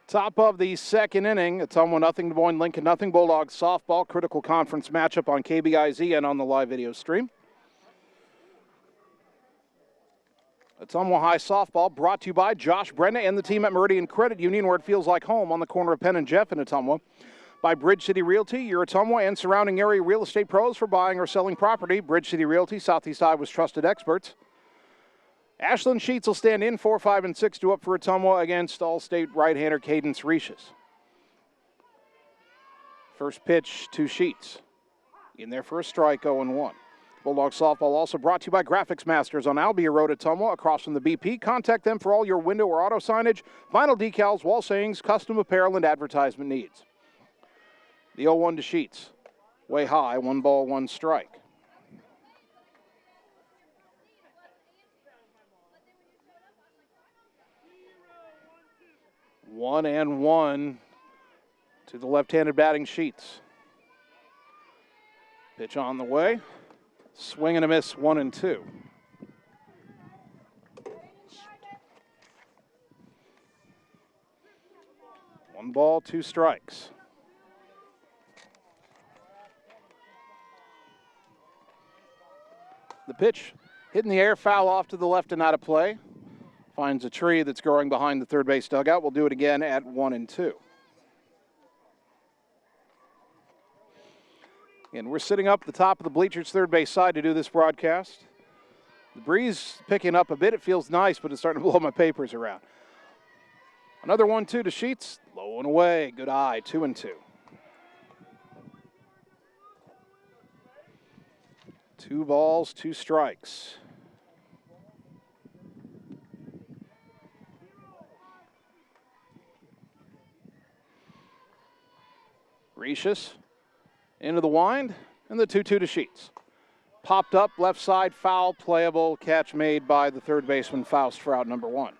Top of the second inning, Ottumwa nothing, Des Moines Lincoln nothing. Bulldogs softball, critical conference matchup on KBIZ and on the live video stream. Ottumwa High softball brought to you by Josh Brenda and the team at Meridian Credit Union, where it feels like home on the corner of Penn and Jeff in Ottumwa. By Bridge City Realty, your Ottumwa and surrounding area real estate pros for buying or selling property. Bridge City Realty, Southeast Iowa's trusted experts. Ashlyn Sheets will stand in 4, 5, and 6 to up for Ottumwa against All-State right-hander Cadence Reches. First pitch to Sheets. In there for a strike, 0-1. Bulldog softball also brought to you by Graphics Masters on Albia Road, Ottumwa, across from the BP. Contact them for all your window or auto signage, vinyl decals, wall sayings, custom apparel, and advertisement needs. The 0-1 to Sheets. Way high, 1 ball, 1 strike. One and one to the left-handed batting Sheets. Pitch on the way. Swing and a miss, 1-2. One ball, 2 strikes. The pitch hit in the air, foul off to the left and out of play. Finds a tree that's growing behind the third base dugout. We'll do it again at 1-2. And we're sitting up the top of the bleachers third base side to do this broadcast. The breeze picking up a bit. It feels nice, but it's starting to blow my papers around. Another 1-2 to Sheets. Low and away. Good eye. 2-2. 2 balls, 2 strikes. Reches into the wind, and the 2-2 to Sheets. Popped up, left side, foul, playable, catch made by the third baseman Faust for out number 1.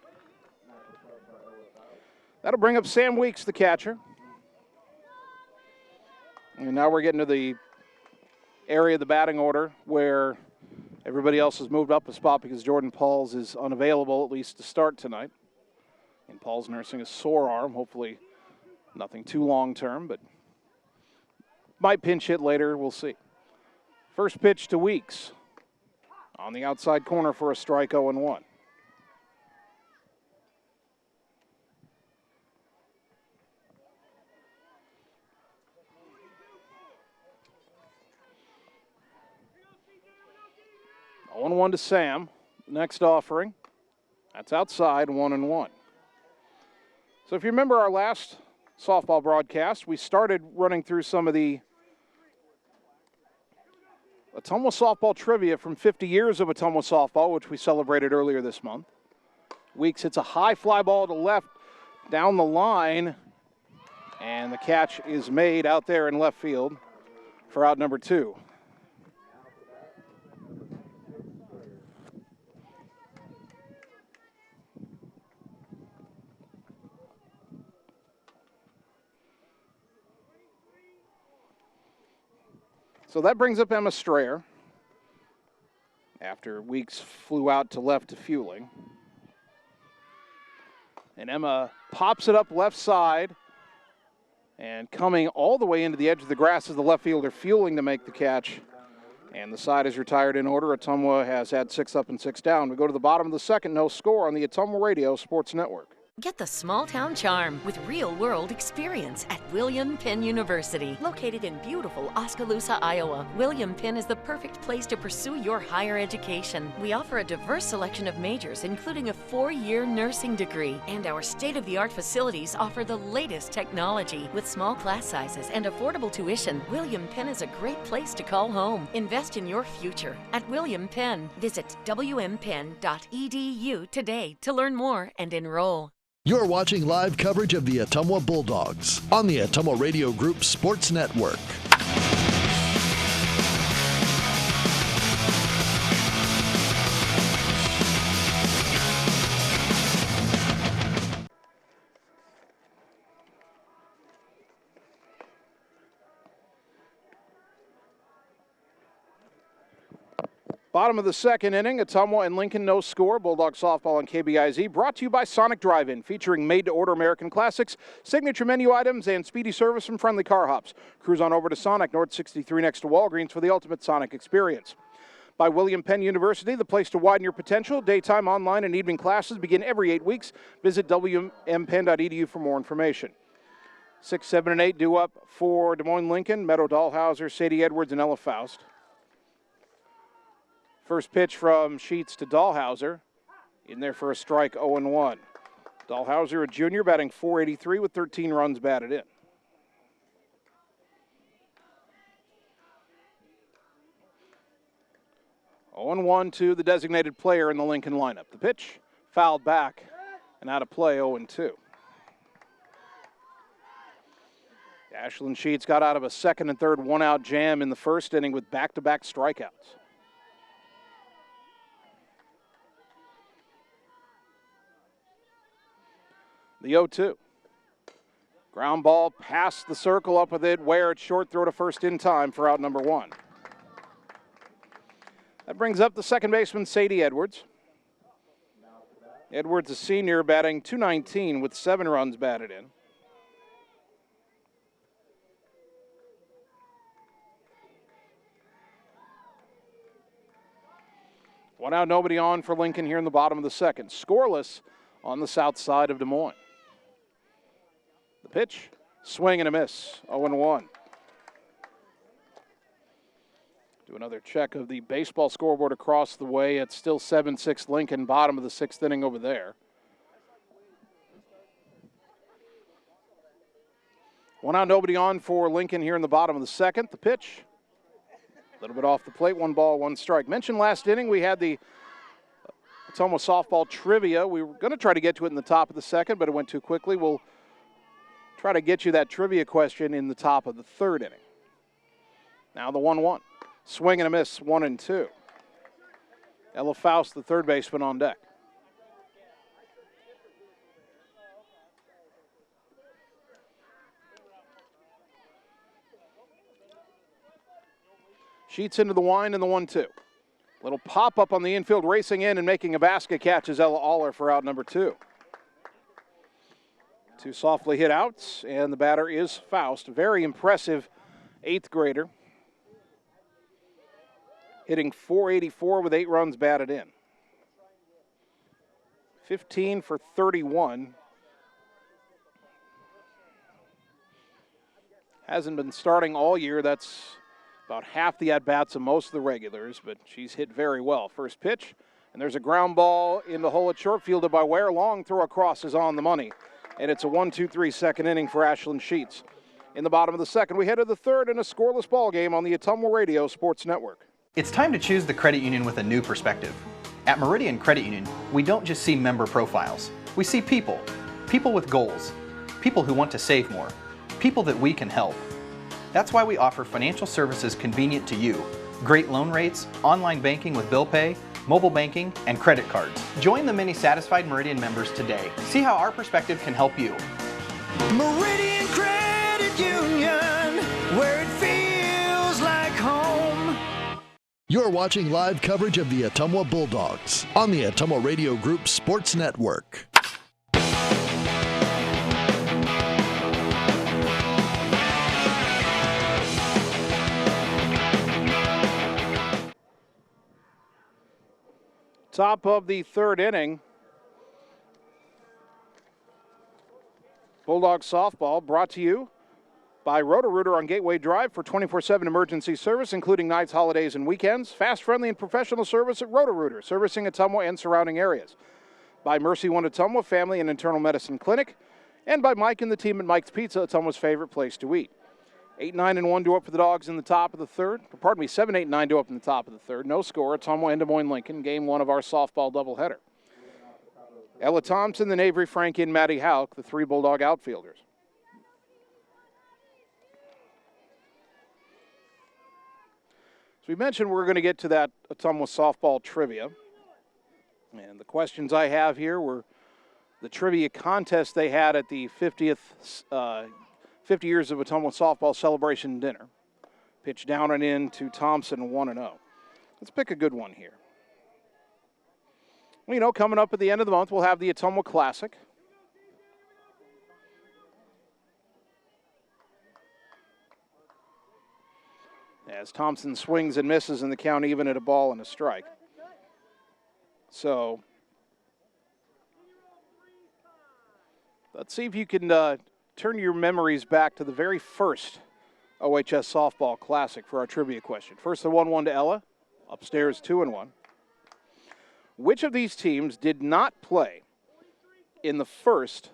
That'll bring up Sam Weeks, the catcher. And now we're getting to the area of the batting order where everybody else has moved up a spot because Jordan Pauls is unavailable, at least to start tonight. And Pauls nursing a sore arm, hopefully nothing too long-term, but might pinch hit later, we'll see. First pitch to Weeks. On the outside corner for a strike, 0-1. One to Sam. Next offering. That's outside, 1-1. So if you remember our last softball broadcast, we started running through some of the Ottumwa softball trivia from 50 years of Ottumwa softball, which we celebrated earlier this month. Weeks hits a high fly ball to left down the line, and the catch is made out there in left field for out number 2. So that brings up Emma Strayer after Weeks flew out to left to fueling. And Emma pops it up left side, and coming all the way into the edge of the grass is the left fielder fueling to make the catch. And the side is retired in order. Ottumwa has had 6 up and 6 down. We go to the bottom of the second, no score on the Ottumwa Radio Sports Network. Get the small town charm with real-world experience at William Penn University. Located in beautiful Oskaloosa, Iowa, William Penn is the perfect place to pursue your higher education. We offer a diverse selection of majors, including a 4-year nursing degree. And our state-of-the-art facilities offer the latest technology. With small class sizes and affordable tuition, William Penn is a great place to call home. Invest in your future at William Penn. Visit wmpenn.edu today to learn more and enroll. You're watching live coverage of the Ottumwa Bulldogs on the Ottumwa Radio Group Sports Network. Bottom of the second inning, Ottumwa and Lincoln, no score. Bulldog softball on KBIZ, brought to you by Sonic Drive-In, featuring made-to-order American classics, signature menu items, and speedy service from friendly car hops. Cruise on over to Sonic, North 63 next to Walgreens for the ultimate Sonic experience. By William Penn University, the place to widen your potential. Daytime, online, and evening classes begin every 8 weeks. Visit wmpenn.edu for more information. 6, 7, and 8 due up for Des Moines Lincoln, Meadow Dahlhauser, Sadie Edwards, and Ella Faust. First pitch from Sheets to Dahlhauser, in there for a strike, 0-1. Dahlhauser, a junior, batting .483 with 13 runs batted in. Oh, 1 to the designated player in the Lincoln lineup. The pitch fouled back and out of play, 0-2. Ashlyn Sheets got out of a second and third one-out jam in the first inning with back-to-back strikeouts. The 0-2. Ground ball past the circle, up with it. Ware at short, throw to first in time for out number 1. That brings up the second baseman, Sadie Edwards. Edwards, a senior, batting .219 with 7 runs batted in. One out, nobody on for Lincoln here in the bottom of the second. Scoreless on the south side of Des Moines. The pitch, swing and a miss, 0-1. Do another check of the baseball scoreboard across the way. It's still 7-6 Lincoln, bottom of the 6th inning over there. One out, nobody on for Lincoln here in the bottom of the second. The pitch, a little bit off the plate, 1 ball, 1 strike. Mentioned last inning we had the Ottumwa softball trivia. We were going to try to get to it in the top of the second, but it went too quickly. We'll try to get you that trivia question in the top of the third inning. Now the 1-1. Swing and a miss, 1-2. Ella Faust, the third baseman, on deck. Sheets into the wind and the 1-2. Little pop-up on the infield, racing in and making a basket catch is Ella Aller for out number 2. 2 softly hit outs, and the batter is Faust. Very impressive 8th grader. Hitting .484 with 8 runs batted in. 15 for 31. Hasn't been starting all year. That's about half the at-bats of most of the regulars, but she's hit very well. First pitch, and there's a ground ball in the hole at short, fielded by Ware. Long throw across is on the money, and it's a 1-2-3 second inning for Ashlyn Sheets. In the bottom of the second, we head to the third in a scoreless ball game on the Ottumwa Radio Sports Network. It's time to choose the credit union with a new perspective. At Meridian Credit Union, we don't just see member profiles. We see people. People with goals. People who want to save more. People that we can help. That's why we offer financial services convenient to you. Great loan rates, online banking with bill pay, mobile banking, and credit cards. Join the many satisfied Meridian members today. See how our perspective can help you. Meridian Credit Union, where it feels like home. You're watching live coverage of the Ottumwa Bulldogs on the Ottumwa Radio Group Sports Network. Top of the third inning. Bulldog softball brought to you by Roto-Rooter on Gateway Drive for 24/7 emergency service, including nights, holidays, and weekends. Fast, friendly, and professional service at Roto-Rooter, servicing Ottumwa and surrounding areas. By Mercy One Ottumwa Family and Internal Medicine Clinic. And by Mike and the team at Mike's Pizza, Ottumwa's favorite place to eat. 8, 9, and 1 due up for the Dogs in the top of the third. Pardon me, 7, 8, and 9 due up in the top of the third. No score. Ottumwa and Des Moines Lincoln, game 1 of our softball doubleheader. Ella Thompson, then Avery Frankie, and Maddie Hauk, the 3 Bulldog outfielders. As we mentioned, we're going to get to that Ottumwa softball trivia. And the questions I have here were the trivia contest they had at the 50 years of Ottumwa softball celebration dinner. Pitch down and in to Thompson, 1-0. Let's pick a good one here. Well, you know, coming up at the end of the month, we'll have the Ottumwa Classic. As Thompson swings and misses in the count, even at a ball and a strike. So let's see if you can turn your memories back to the very first OHS Softball Classic for our trivia question. First, the 1-1 to Ella. Upstairs, 2-1. Which of these teams did not play in the first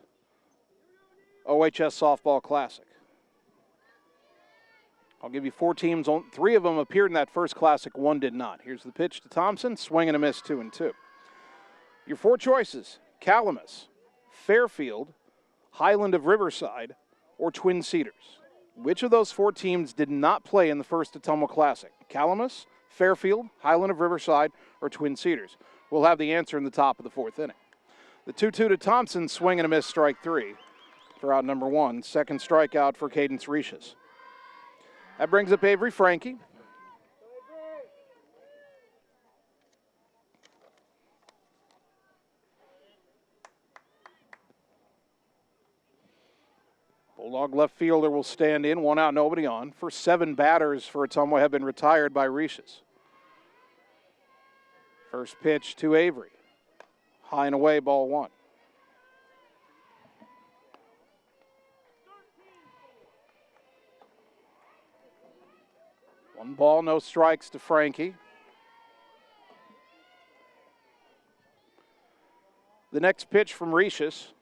OHS Softball Classic? I'll give you 4 teams. 3 of them appeared in that first Classic. 1 did not. Here's the pitch to Thompson. Swing and a miss, 2-2. Your 4 choices: Calamus, Fairfield, Highland of Riverside, or Twin Cedars. Which of those 4 teams did not play in the first Ottumwa Classic? Calamus, Fairfield, Highland of Riverside, or Twin Cedars? We'll have the answer in the top of the 4th inning. The 2-2 to Thompson, swing and a miss, strike 3 for out number 1. Second strikeout for Cadence Riches. That brings up Avery Frankie. Bulldog left fielder will stand in, 1 out, nobody on. First 7 batters for Ottumwa have been retired by Riches. First pitch to Avery. High and away, ball 1. One ball, no strikes to Frankie. The next pitch from Riches,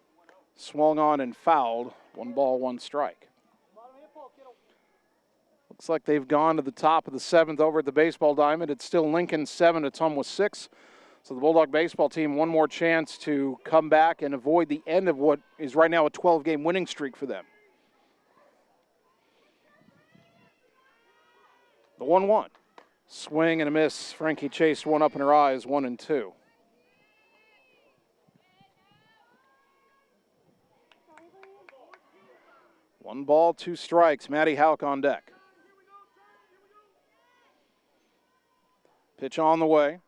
swung on and fouled. 1 ball, 1 strike. Looks like they've gone to the top of the 7th over at the baseball diamond. It's still Lincoln 7, Ottumwa 6. So the Bulldog baseball team, one more chance to come back and avoid the end of what is right now a 12-game winning streak for them. The 1-1. Swing and a miss. Frankie chased one up in her eyes, 1-2. One ball, 2 strikes. Maddie Hauk on deck. Pitch on the way.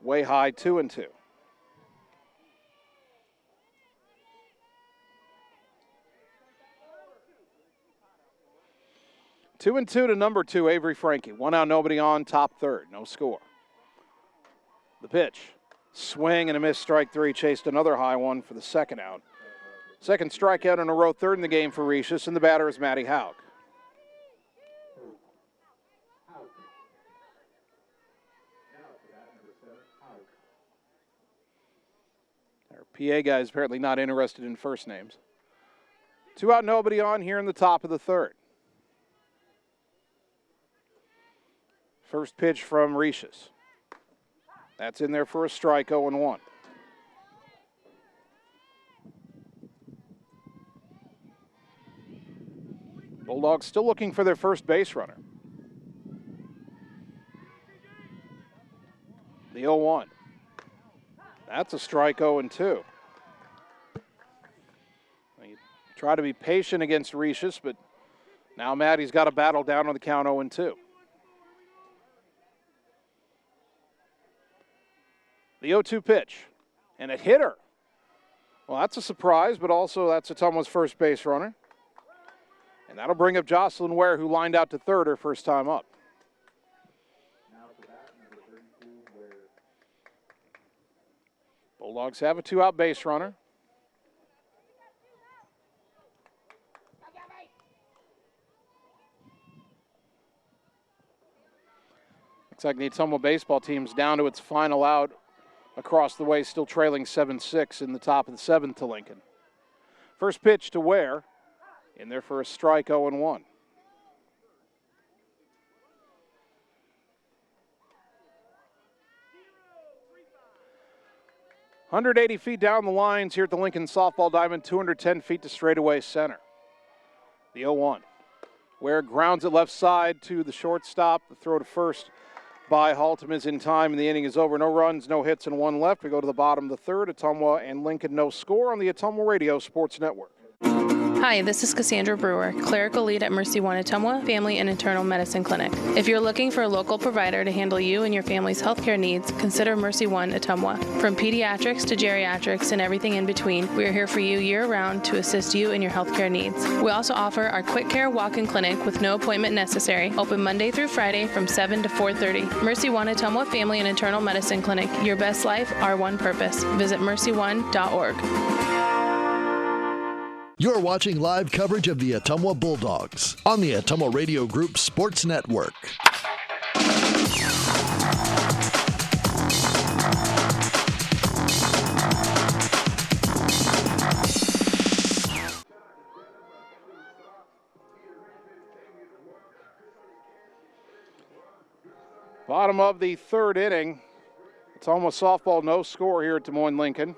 Way high, 2-2. Two and 2 to number 2, Avery Frankie. 1 out, nobody on, top 3rd, no score. The pitch, swing and a miss, strike 3, chased another high one for the 2nd out. Second strikeout in a row, 3rd in the game for Riches, and the batter is Maddie Hauk. Our PA guy is apparently not interested in first names. 2 out, nobody on here in the top of the 3rd. First pitch from Riches. That's in there for a strike, 0-1. Bulldogs still looking for their first base runner. The 0-1. That's a strike, 0-2. You try to be patient against Riches, but now Maddie's got to battle down on the count, 0-2. The 0-2 pitch, and it hit her. Well, that's a surprise, but also that's Ottumwa's first base runner. And that'll bring up Jocelyn Ware, who lined out to 3rd her first time up. Bulldogs have a 2-out base runner. Looks like the Ottumwa baseball team's down to its final out across the way, still trailing 7-6 in the top of the 7th to Lincoln. First pitch to Ware, in there for a strike, 0-1. 180 feet down the lines here at the Lincoln softball diamond, 210 feet to straightaway center. The 0-1. Ware grounds it left side to the shortstop. The throw to first by Haltom is in time, and the inning is over. No runs, no hits, and 1 left. We go to the bottom of the 3rd. Ottumwa and Lincoln, no score on the Ottumwa Radio Sports Network. Hi, this is Cassandra Brewer, clerical lead at Mercy One Ottumwa Family and Internal Medicine Clinic. If you're looking for a local provider to handle you and your family's healthcare needs, consider Mercy One Ottumwa. From pediatrics to geriatrics and everything in between, we are here for you year-round to assist you in your healthcare needs. We also offer our quick care walk-in clinic with no appointment necessary, open Monday through Friday from 7 to 4:30. Mercy One Ottumwa Family and Internal Medicine Clinic. Your best life, our one purpose. Visit mercyone.org. You're watching live coverage of the Ottumwa Bulldogs on the Ottumwa Radio Group Sports Network. Bottom of the third inning. Ottumwa softball, no score here at Des Moines Lincoln.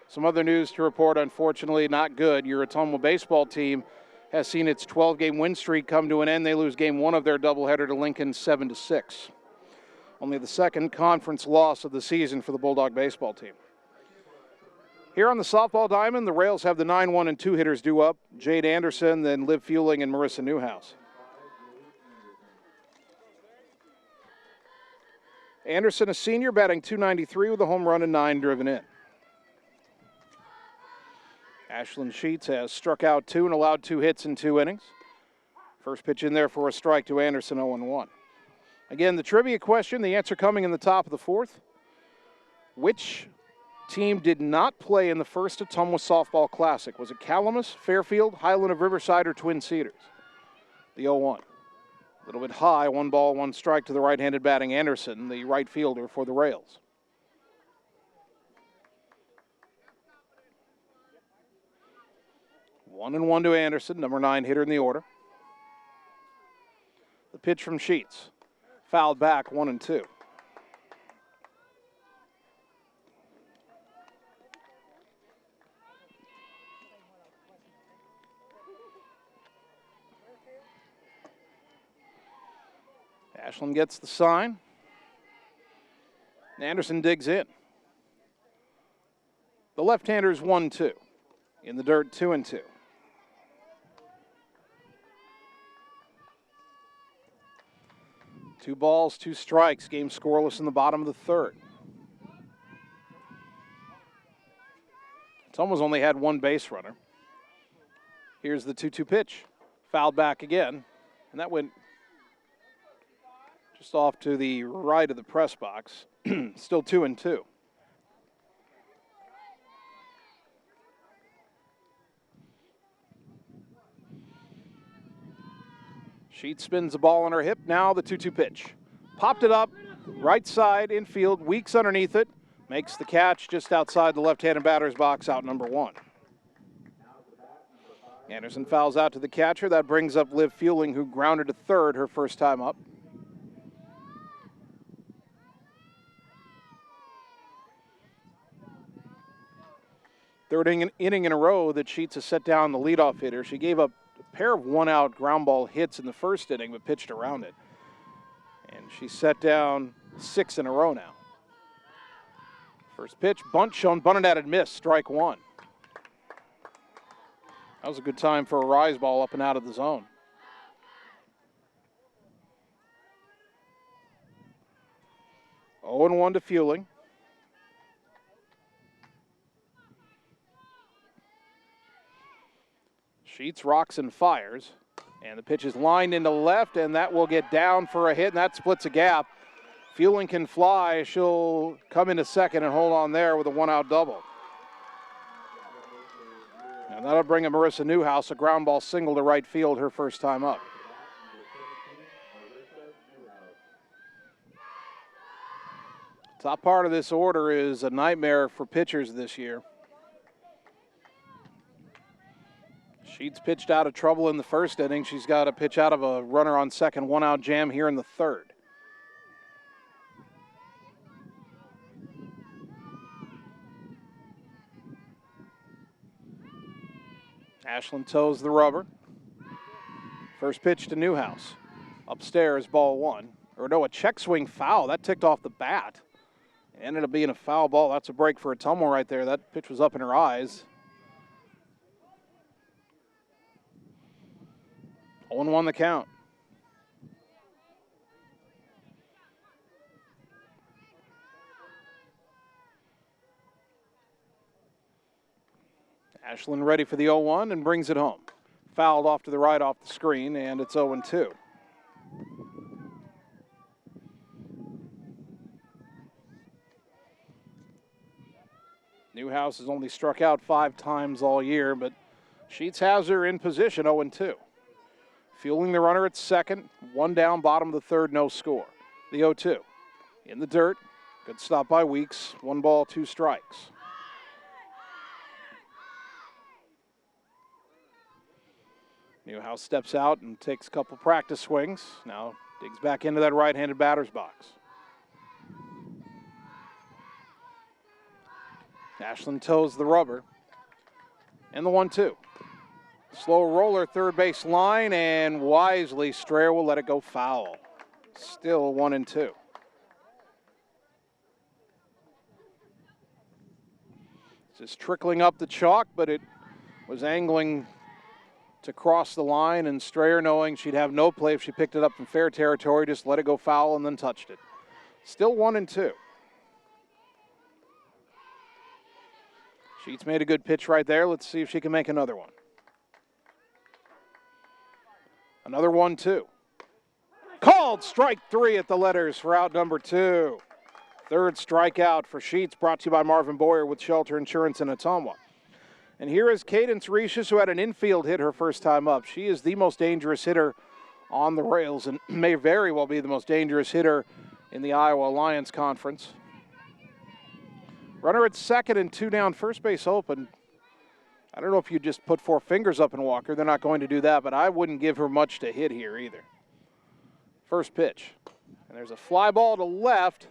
Some other news to report, unfortunately not good. Your Ottumwa baseball team has seen its 12-game win streak come to an end. They lose game one of their doubleheader to Lincoln 7-6. Only the second conference loss of the season for the Bulldog baseball team. Here on the softball diamond, the Rails have the 9-1 and 2 hitters due up. Jade Anderson, then Liv Fueling and Marissa Newhouse. Anderson, a senior, batting .293 with a home run and 9 driven in. Ashlyn Sheets has struck out 2 and allowed 2 hits in 2 innings. First pitch in there for a strike to Anderson, 0-1. Again, the trivia question, the answer coming in the top of the fourth. Which team did not play in the first Ottumwa Softball Classic? Was it Calamus, Fairfield, Highland of Riverside, or Twin Cedars? The 0-1. A little bit high, 1 ball, 1 strike to the right-handed batting Anderson, the right fielder for the Rails. One and 1 to Anderson, number 9 hitter in the order. The pitch from Sheets. Fouled back, 1-2. Ashland gets the sign. Anderson digs in. The left-hander's 1-2. In the dirt, 2-2. Two balls, 2 strikes. Game scoreless in the bottom of the third. Ottumwa's only had 1 base runner. Here's the 2-2 pitch. Fouled back again. And that went just off to the right of the press box. Still 2-2. Sheet spins the ball on her hip. Now the 2-2 pitch. Popped it up, right side, infield, Weeks underneath it. Makes the catch just outside the left-handed batter's box, out number 1. Anderson fouls out to the catcher. That brings up Liv Fueling, who grounded to third her first time up. Third inning in a row that Sheets has set down the leadoff hitter. She gave up a pair of 1-out ground ball hits in the first inning, but pitched around it. And she set down 6 in a row now. First pitch, bunt shown, bunted at and missed, strike 1. That was a good time for a rise ball up and out of the zone. Oh and 1 to Fueling. Sheets rocks and fires, and the pitch is lined into left, and that will get down for a hit, and that splits a gap. Fueling can fly. She'll come into second and hold on there with a 1-out double. And that'll bring a Marissa Newhouse, a ground ball single to right field, her first time up. Top part of this order is a nightmare for pitchers this year. Sheets pitched out of trouble in the first inning. She's got to pitch out of a runner on second, 1-out jam here in the third. Ashland toes the rubber. First pitch to Newhouse. Upstairs, ball 1. Or no, a check swing foul. That ticked off the bat. It ended up being a foul ball. That's a break for Ottumwa right there. That pitch was up in her eyes. 0-1 the count. Ashland ready for the 0-1 and brings it home. Fouled off to the right off the screen, and it's 0-2. Newhouse has only struck out 5 times all year, but Sheets has her in position, 0-2. Fueling the runner at second, 1 down, bottom of the third, no score. The 0-2. In the dirt, good stop by Weeks, 1 ball, 2 strikes. Newhouse steps out and takes a couple practice swings. Now digs back into that right-handed batter's box. Ashland toes the rubber. And the 1-2. Slow roller, third base line, and wisely Strayer will let it go foul. Still 1-2. Just trickling up the chalk, but it was angling to cross the line, and Strayer, knowing she'd have no play if she picked it up from fair territory, just let it go foul and then touched it. Still 1-2. Sheets made a good pitch right there. Let's see if she can make another one. Another 1-2. Called strike 3 at the letters for out number 2. Third strikeout for Sheets, brought to you by Marvin Boyer with Shelter Insurance in Ottumwa. And here is Cadence Rishis, who had an infield hit her first time up. She is the most dangerous hitter on the rails and may very well be the most dangerous hitter in the Iowa Alliance Conference. Runner at second and 2 down, first base open. I don't know if you just put 4 fingers up and walk her. They're not going to do that, but I wouldn't give her much to hit here either. First pitch. And there's a fly ball to left.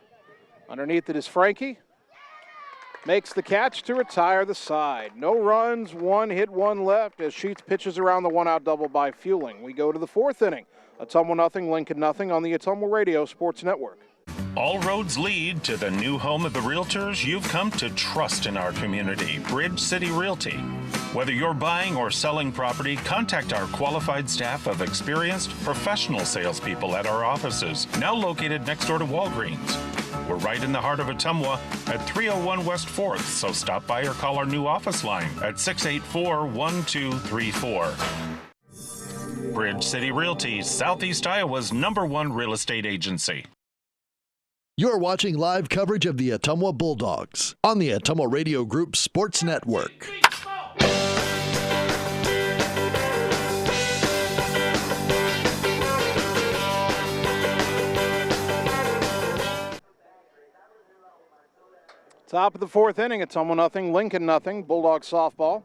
Underneath it is Frankie. Makes the catch to retire the side. No runs, 1 hit, 1 left as Sheets pitches around the 1-out double by Fueling. We go to the 4th inning. Ottumwa nothing, Lincoln nothing on the Ottumwa Radio Sports Network. All roads lead to the new home of the Realtors you've come to trust in our community, Bridge City Realty. Whether you're buying or selling property, contact our qualified staff of experienced professional salespeople at our offices, now located next door to Walgreens. We're right in the heart of Ottumwa at 301 West 4th, so stop by or call our new office line at 684-1234. Bridge City Realty, Southeast Iowa's #1 real estate agency. You're watching live coverage of the Ottumwa Bulldogs on the Ottumwa Radio Group Sports Network. Top of the 4th inning, Ottumwa nothing, Lincoln nothing, Bulldogs softball.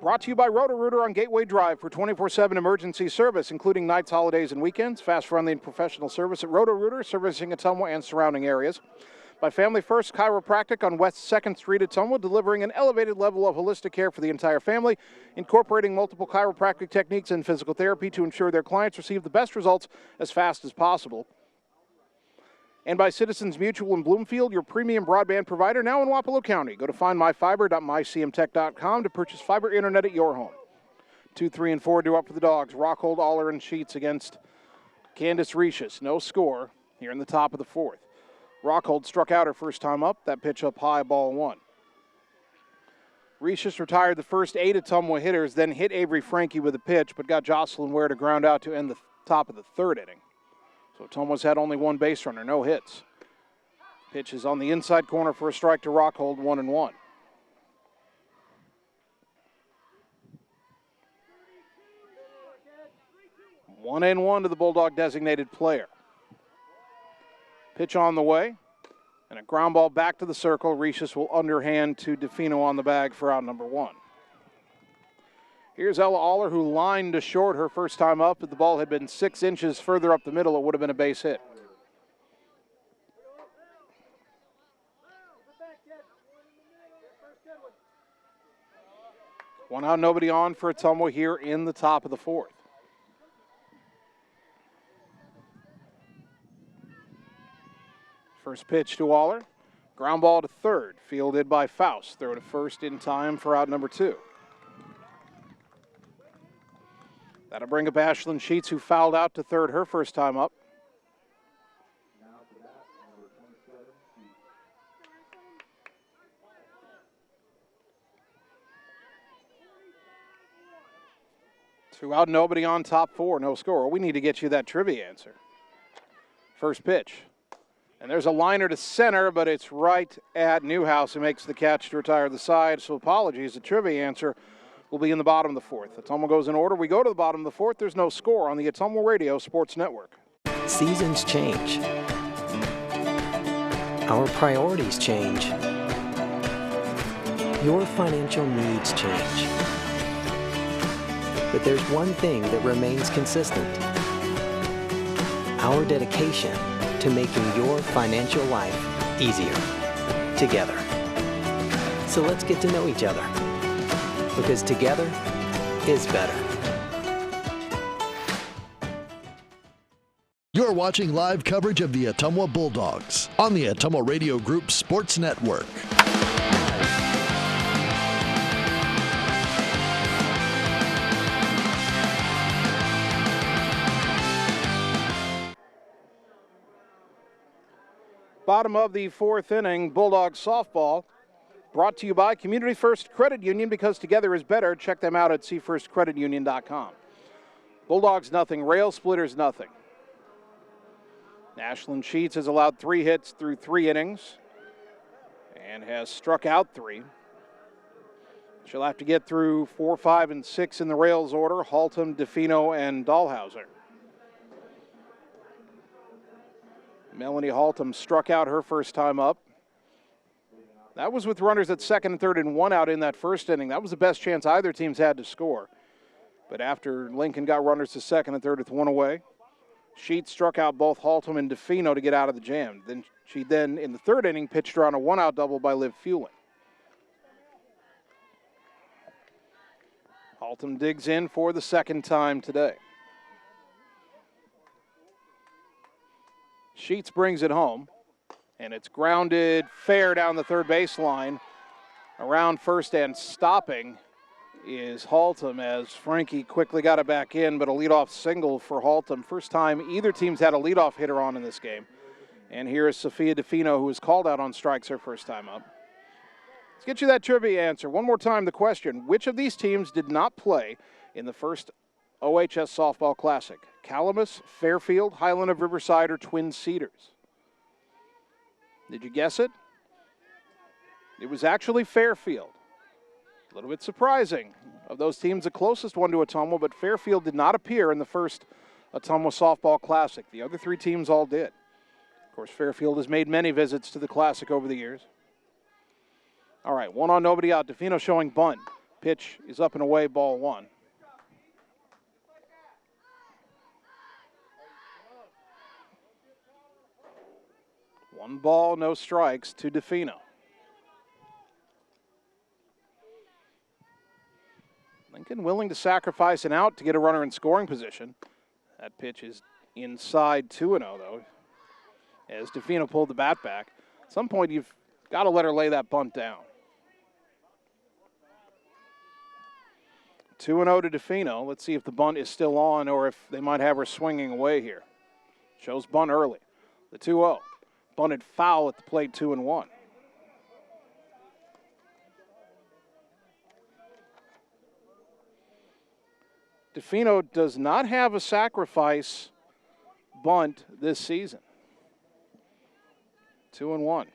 Brought to you by Roto-Rooter on Gateway Drive for 24/7 emergency service, including nights, holidays, and weekends. Fast, friendly, and professional service at Roto-Rooter, servicing Ottumwa and surrounding areas. By Family First Chiropractic on West 2nd Street, Ottumwa, delivering an elevated level of holistic care for the entire family, incorporating multiple chiropractic techniques and physical therapy to ensure their clients receive the best results as fast as possible. And by Citizens Mutual in Bloomfield, your premium broadband provider, now in Wapello County. Go to findmyfiber.mycmtech.com to purchase fiber internet at your home. 2, 3, and 4 due up for the Dogs. Rockhold, Aller, and Sheets against Candace Rishis. No score here in the top of the 4th. Rockhold struck out her first time up. That pitch up high, ball 1. Rishis retired the first 8 Ottumwa hitters, then hit Avery Frankie with a pitch, but got Jocelyn Ware to ground out to end the top of the 3rd inning. So Ottumwa's had only 1 base runner, no hits. Pitch is on the inside corner for a strike to Rockhold, 1-1. One and 1 to the Bulldog designated player. Pitch on the way, and a ground ball back to the circle. Rishis will underhand to DeFino on the bag for out number 1. Here's Ella Aller, who lined to short her first time up. If the ball had been 6 inches further up the middle, it would have been a base hit. One out, nobody on for Ottumwa here in the top of the 4th. First pitch to Aller. Ground ball to third, fielded by Faust. Throw to first in time for out number 2. That'll bring up Ashlyn Sheets, who fouled out to third her first time up. Two out, nobody on, top four, no score. We need to get you that trivia answer. First pitch. And there's a liner to center, but it's right at Newhouse, who makes the catch to retire the side. So apologies, the trivia answer will be in the bottom of the fourth. Ottumwa goes in order. We go to the bottom of the fourth. There's no score on the Ottumwa Radio Sports Network. Seasons change. Our priorities change. Your financial needs change. But there's one thing that remains consistent. Our dedication to making your financial life easier together. So let's get to know each other, because together is better. You're watching live coverage of the Ottumwa Bulldogs on the Ottumwa Radio Group Sports Network. Bottom of the fourth inning, Bulldogs softball, brought to you by Community First Credit Union, because together is better. Check them out at cfirstcreditunion.com. Bulldogs nothing, Railsplitters nothing. Ashlyn Sheets has allowed 3 hits through 3 innings and has struck out 3. She'll have to get through 4, 5, and 6 in the Rails order: Haltom, DeFino, and Dahlhauser. Melanie Haltom struck out her first time up. That was with runners at second and third and 1 out in that first inning. That was the best chance either team's had to score. But after Lincoln got runners to second and third with 1 away, Sheets struck out both Haltom and DeFino to get out of the jam. She then, in the third inning, pitched her on a 1-out double by Liv Fueling. Haltom digs in for the second time today. Sheets brings it home, and it's grounded fair down the third baseline. Around first, and stopping is Haltom, as Frankie quickly got it back in, but a leadoff single for Haltom. First time either team's had a leadoff hitter on in this game. And here is Sophia DeFino, who was called out on strikes her first time up. Let's get you that trivia answer. One more time the question: which of these teams did not play in the first OHS Softball Classic? Calamus, Fairfield, Highland of Riverside, or Twin Cedars? Did you guess it? It was actually Fairfield. A little bit surprising. Of those teams, the closest one to Ottumwa, but Fairfield did not appear in the first Ottumwa Softball Classic. The other 3 teams all did. Of course, Fairfield has made many visits to the Classic over the years. All right, 1 on, nobody out. DeFino showing bunt. Pitch is up and away, ball 1. One ball, no strikes to DeFino. Lincoln willing to sacrifice an out to get a runner in scoring position. That pitch is inside 2-0, though, as DeFino pulled the bat back. At some point, you've got to let her lay that bunt down. 2-0 to DeFino. Let's see if the bunt is still on or if they might have her swinging away here. Shows bunt early. The 2-0. Bunted foul at the plate, 2-1. DeFino does not have a sacrifice bunt this season. 2-1.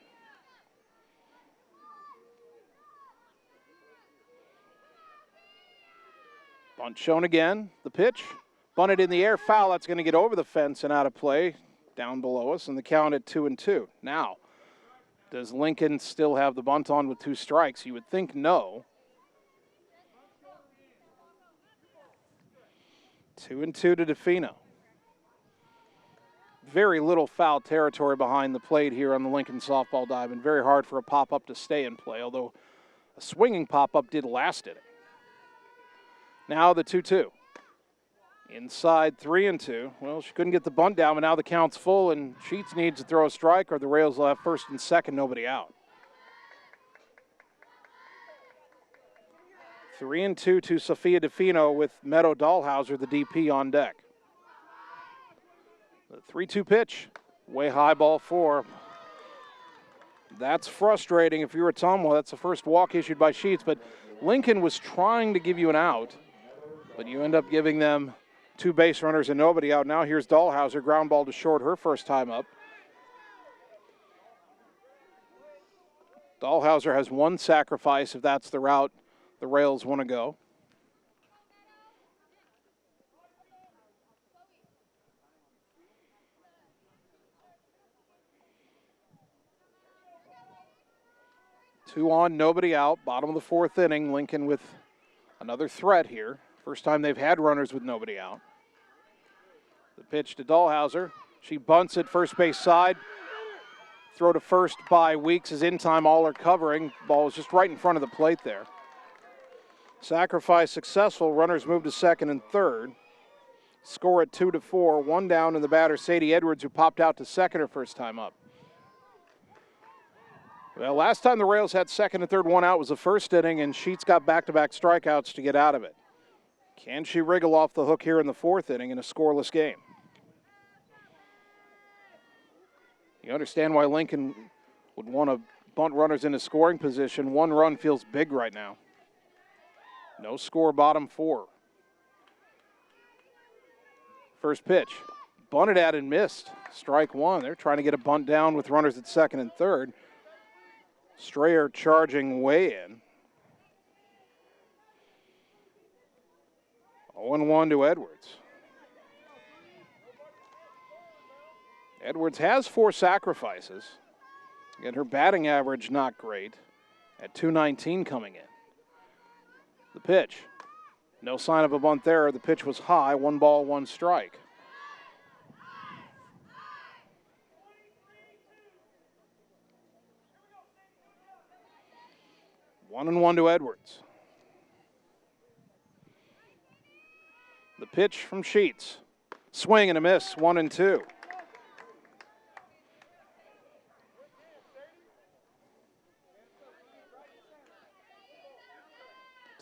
Bunt shown again. The pitch. Bunted in the air, foul. That's going to get over the fence and out of play. Down below us, and the count at 2-2. Now, does Lincoln still have the bunt on with 2 strikes? You would think no. 2-2 to DeFino. Very little foul territory behind the plate here on the Lincoln softball dive, and very hard for a pop-up to stay in play, although a swinging pop-up did last it. Now the 2-2. Inside 3-2. Well, she couldn't get the bunt down, but now the count's full, and Sheets needs to throw a strike, or the Rails will have first and second, nobody out. 3-2 to Sophia DeFino with Meadow Dahlhauser, the DP, on deck. The 3-2 pitch, way high, ball 4. That's frustrating if you're Ottumwa. That's the first walk issued by Sheets, but Lincoln was trying to give you an out, but you end up giving them 2 base runners and nobody out. Now here's Dahlhauser, ground ball to short, her first time up. Dahlhauser has 1 sacrifice if that's the route the Rails want to go. Two on, nobody out. Bottom of the 4th inning. Lincoln with another threat here. First time they've had runners with nobody out. The pitch to Dahlhauser. She bunts it first base side. Throw to first by Weeks is in time. All are covering. Ball is just right in front of the plate there. Sacrifice successful. Runners move to second and third. Score at 2-4. 1 down in the batter, Sadie Edwards, who popped out to second her first time up. Well, last time the Rails had second and third, 1 out was the first inning, and Sheets got back-to-back strikeouts to get out of it. Can she wriggle off the hook here in the 4th inning in a scoreless game? You understand why Lincoln would want to bunt runners into scoring position. 1 run feels big right now. No score, bottom 4. First pitch, bunted at and missed. Strike 1. They're trying to get a bunt down with runners at second and third. Strayer charging way in. 0-1 to Edwards. Edwards has 4 sacrifices. Again, her batting average not great at .219 coming in. The pitch. No sign of a bunt there. The pitch was high. 1 ball, 1 strike. One and 1 to Edwards. The pitch from Sheets. Swing and a miss. 1-2.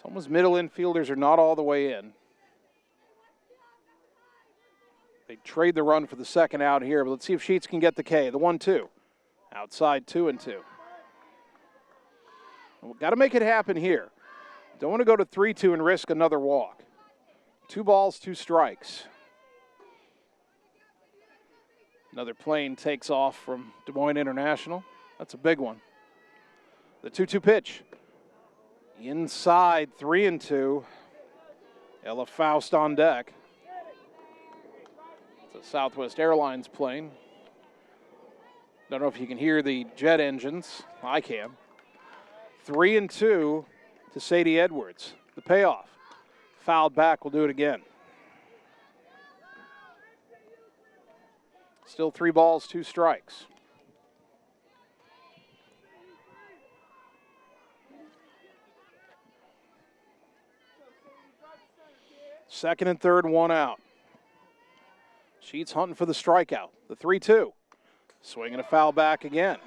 Ottumwa's middle infielders are not all the way in. They trade the run for the second out here, but let's see if Sheets can get the K. The 1-2. Outside 2-2. We've got to make it happen here. Don't want to go to 3-2 and risk another walk. 2 balls, 2 strikes. Another plane takes off from Des Moines International. That's a big one. The 2-2 pitch. Inside, 3-2. Ella Faust on deck. It's a Southwest Airlines plane. Don't know if you can hear the jet engines. I can. 3-2 to Sadie Edwards. The payoff. Fouled back, we'll do it again. Still 3 balls, 2 strikes. Second and third, 1 out. Sheets hunting for the strikeout. The 3-2. Swinging a foul back again.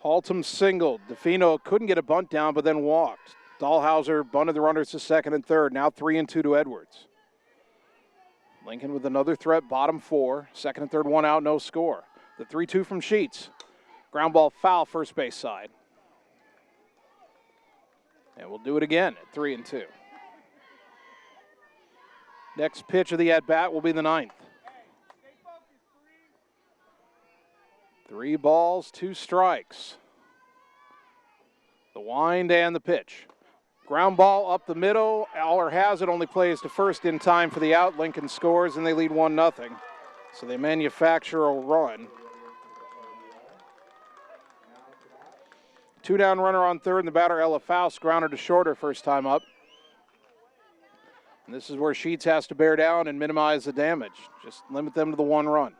Haltom singled. DeFino couldn't get a bunt down, but then walked. Dahlhauser bunted the runners to second and third. Now 3-2 to Edwards. Lincoln with another threat, bottom 4. Second and third, 1 out, no score. The 3-2 from Sheets. Ground ball foul, first base side. And we'll do it again at 3-2. Next pitch of the at-bat will be the 9th. 3 balls, 2 strikes. The wind and the pitch. Ground ball up the middle. Aller has it, only plays to first in time for the out. Lincoln scores, and they lead 1-0. So they manufacture a run. 2 down runner on third, and the batter, Ella Faust, grounded to short her first time up. And this is where Sheets has to bear down and minimize the damage. Just limit them to the 1 run.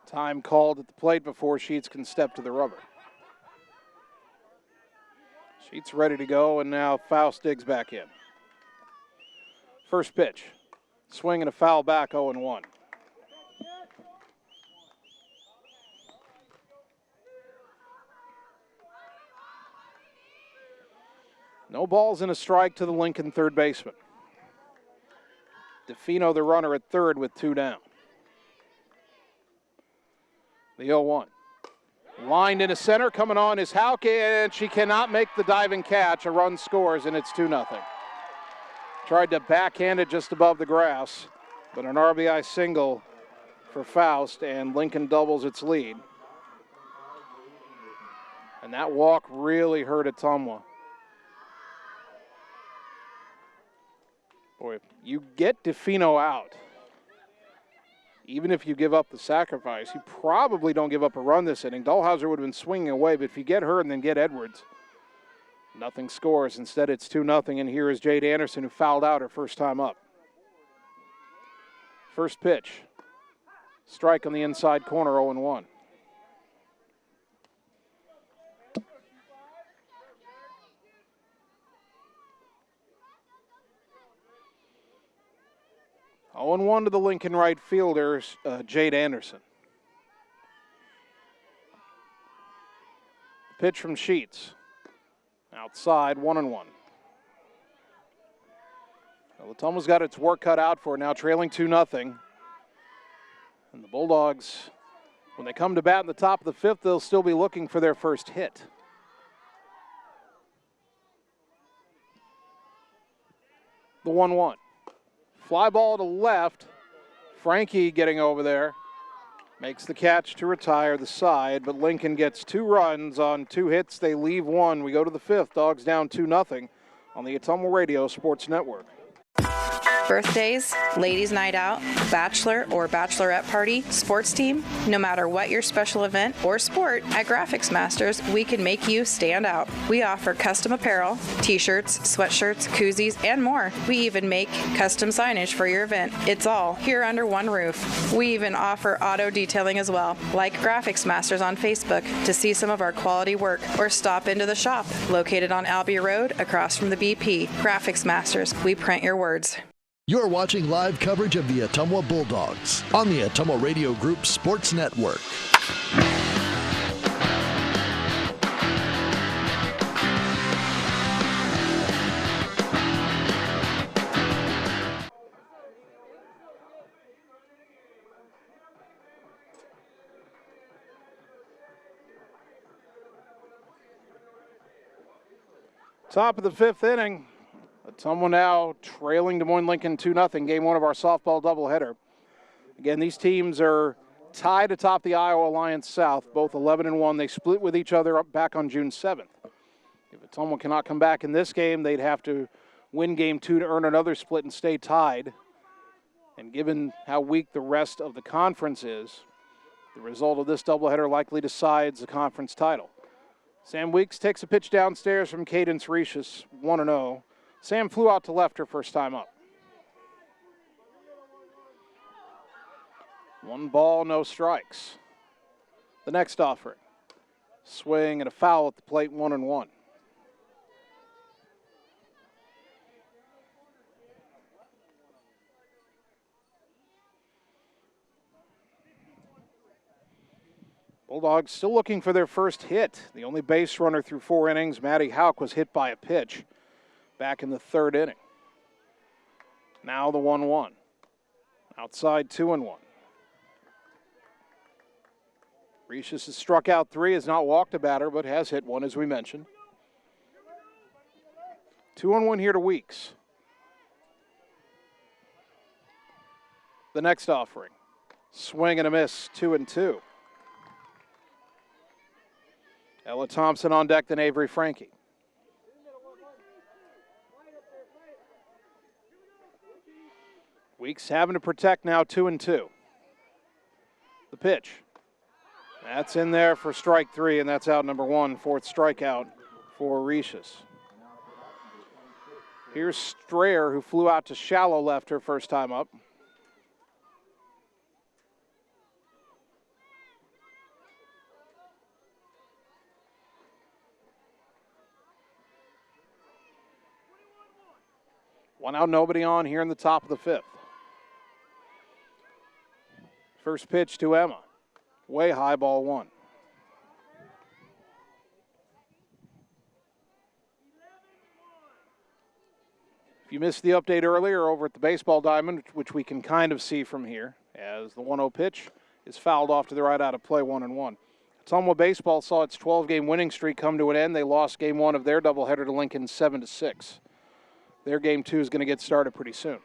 Time called at the plate before Sheets can step to the rubber. Sheets ready to go, and now Faust digs back in. First pitch. Swing and a foul back, 0-1. No balls and a strike to the Lincoln third baseman. DeFino, the runner, at third with 2 down. The 0-1. Lined into center, coming on is Hauke, and she cannot make the diving catch. A run scores, and it's 2-0. Tried to backhand it just above the grass, but an RBI single for Faust, and Lincoln doubles its lead. And that walk really hurt Ottumwa. Boy, if you get DeFino out, even if you give up the sacrifice, you probably don't give up a run this inning. Dahlhauser would have been swinging away, but if you get her and then get Edwards, nothing scores. Instead, it's 2-0, and here is Jade Anderson, who fouled out her first time up. First pitch. Strike on the inside corner, 0-1. (0-1) to the Lincoln right fielder, Jade Anderson. Pitch from Sheets. Outside, 1-1. Well, Ottumwa's got its work cut out for it now, trailing 2-0. And the Bulldogs, when they come to bat in the top of the fifth, they'll still be looking for their first hit. The 1-1. Fly ball to left. Frankie getting over there. Makes the catch to retire the side, but Lincoln gets 2 runs on 2 hits. They leave 1. We go to the fifth. Dogs down 2-0 on the Ottumwa Radio Sports Network. Birthdays, ladies' night out, bachelor or bachelorette party, sports team, no matter what your special event or sport, at Graphics Masters, we can make you stand out. We offer custom apparel, t-shirts, sweatshirts, koozies, and more. We even make custom signage for your event. It's all here under one roof. We even offer auto detailing as well. Like Graphics Masters on Facebook to see some of our quality work, or stop into the shop located on Albee Road across from the BP. Graphics Masters, we print your words. You're watching live coverage of the Ottumwa Bulldogs on the Ottumwa Radio Group Sports Network. Top of the fifth inning. Ottumwa now trailing Des Moines Lincoln 2-0, game 1 of our softball doubleheader. Again, these teams are tied atop the Iowa Alliance South, both 11-1. They split with each other back on June 7th. If Ottumwa cannot come back in this game, they'd have to win game 2 to earn another split and stay tied. And given how weak the rest of the conference is, the result of this doubleheader likely decides the conference title. Sam Weeks takes a pitch downstairs from Cadence Recius, 1-0. Sam flew out to left her first time up. 1 ball, no strikes. The next offering. Swing and a foul at the plate, 1-1. Bulldogs still looking for their first hit. The only base runner through 4 innings, Maddie Hauk, was hit by a pitch back in the 3rd inning. Now the 1-1. Outside, 2-1. Recius has struck out 3, has not walked a batter, but has hit 1, as we mentioned. 2-1 here to Weeks. The next offering. Swing and a miss, 2-2. Ella Thompson on deck, then Avery Frankie. Weeks having to protect now, 2-2. The pitch. That's in there for strike 3, and that's out number 1, 4th strikeout for Recius. Here's Strayer, who flew out to shallow left her first time up. One out, nobody on here in the top of the 5th. First pitch to Emma. Way high, ball 1. If you missed the update earlier over at the baseball diamond, which we can kind of see from here, as the 1-0 pitch is fouled off to the right out of play, 1-1. Ottumwa baseball saw its 12-game winning streak come to an end. They lost game 1 of their doubleheader to Lincoln 7-6. Their game 2 is going to get started pretty soon.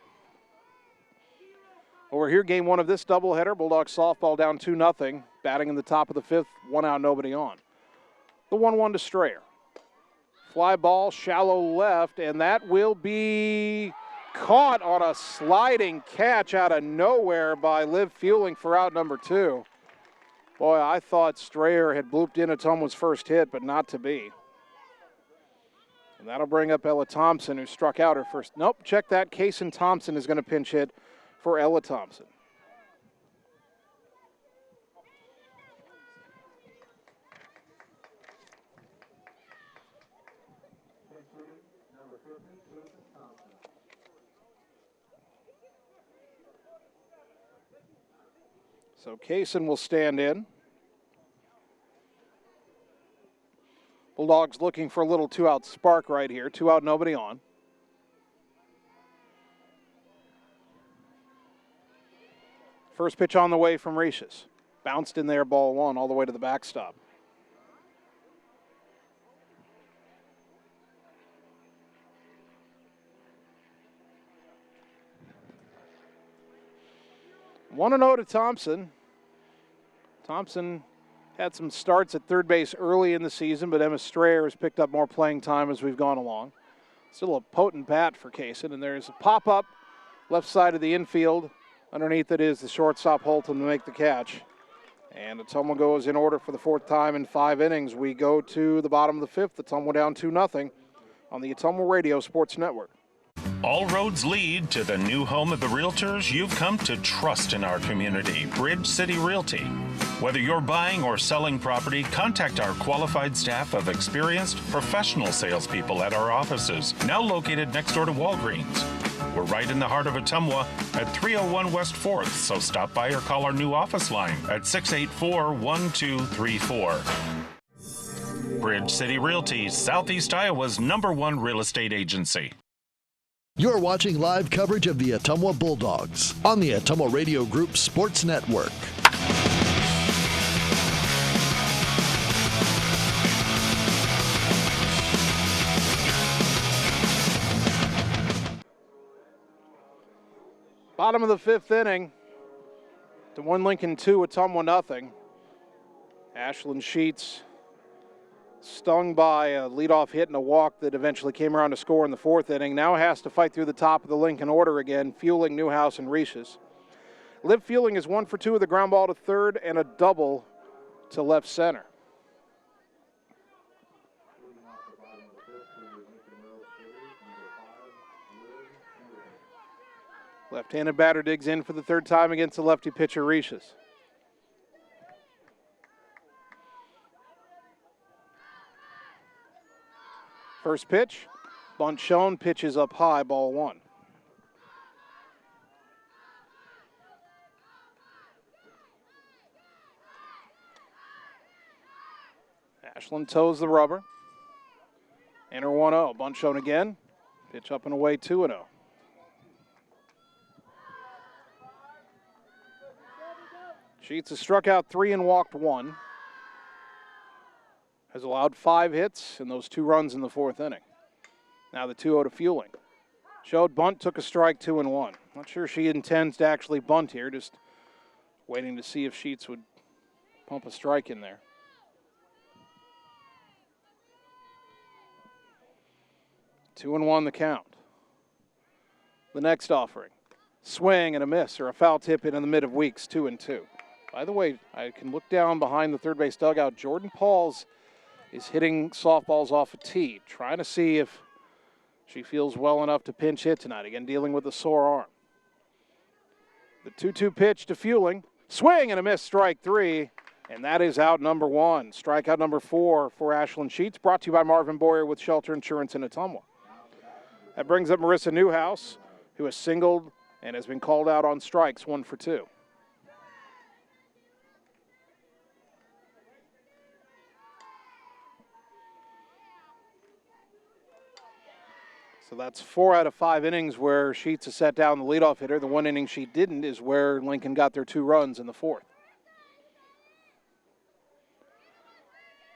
Over here, game 1 of this doubleheader, Bulldogs softball down 2-0, batting in the top of the 5th, 1 out, nobody on. The 1-1 to Strayer. Fly ball, shallow left, and that will be caught on a sliding catch out of nowhere by Liv Fueling for out number 2. Boy, I thought Strayer had blooped in Ottumwa's first hit, but not to be. And that'll bring up Ella Thompson, who struck out her first. Nope, check that. Kaysen Thompson is going to pinch hit for Ella Thompson. So Kaysen will stand in. Bulldogs looking for a little 2-out spark right here. 2 out, nobody on. First pitch on the way from Reeses. Bounced in there, ball 1, all the way to the backstop. 1-0 to Thompson. Thompson had some starts at third base early in the season, but Emma Strayer has picked up more playing time as we've gone along. Still a potent bat for Kaysen, and there's a pop-up left side of the infield. Underneath it is the shortstop Holton to make the catch. And Ottumwa goes in order for the 4th time in 5 innings. We go to the bottom of the 5th. Ottumwa down 2-0 on the Ottumwa Radio Sports Network. All roads lead to the new home of the Realtors you've come to trust in our community, Bridge City Realty. Whether you're buying or selling property, contact our qualified staff of experienced professional salespeople at our offices, now located next door to Walgreens. We're right in the heart of Ottumwa at 301 West 4th, so stop by or call our new office line at 684-1234. Bridge City Realty, Southeast Iowa's #1 real estate agency. You're watching live coverage of the Ottumwa Bulldogs on the Ottumwa Radio Group Sports Network. Bottom of the 5th inning. To 1 Lincoln 2, Ottumwa nothing. Ashlyn Sheets stung by a leadoff hit and a walk that eventually came around to score in the 4th inning. Now has to fight through the top of the Lincoln order again, Fueling, Newhouse, and Reeses. Liv Fueling is 1 for 2 with a ground ball to third and a double to left center. Left-handed batter digs in for the 3rd time against the lefty pitcher, Reeses. First pitch, bunt shown, pitches up high, ball 1. Ashlyn toes the rubber. Enter 1-0, bunt shown again, pitch up and away, 2-0. Sheets has struck out 3 and walked 1. Has allowed 5 hits and those 2 runs in the 4th inning. Now the 2-0 to Fueling. Showed bunt, took a strike, 2-1. Not sure she intends to actually bunt here, just waiting to see if Sheets would pump a strike in there. Two and 1 the count. The next offering. Swing and a miss or a foul tip in the mid of Weeks, 2-2. By the way, I can look down behind the third base dugout. Jordan Pauls is hitting softballs off a tee, trying to see if she feels well enough to pinch hit tonight. Again, dealing with a sore arm. The 2-2 pitch to Fueling. Swing and a miss, strike 3. And that is out number 1. Strikeout number 4 for Ashlyn Sheets. Brought to you by Marvin Boyer with Shelter Insurance in Ottumwa. That brings up Marissa Newhouse, who has singled and has been called out on strikes, 1 for 2. So that's 4 out of 5 innings where Sheets has sat down the leadoff hitter. The one inning she didn't is where Lincoln got their 2 runs in the 4th.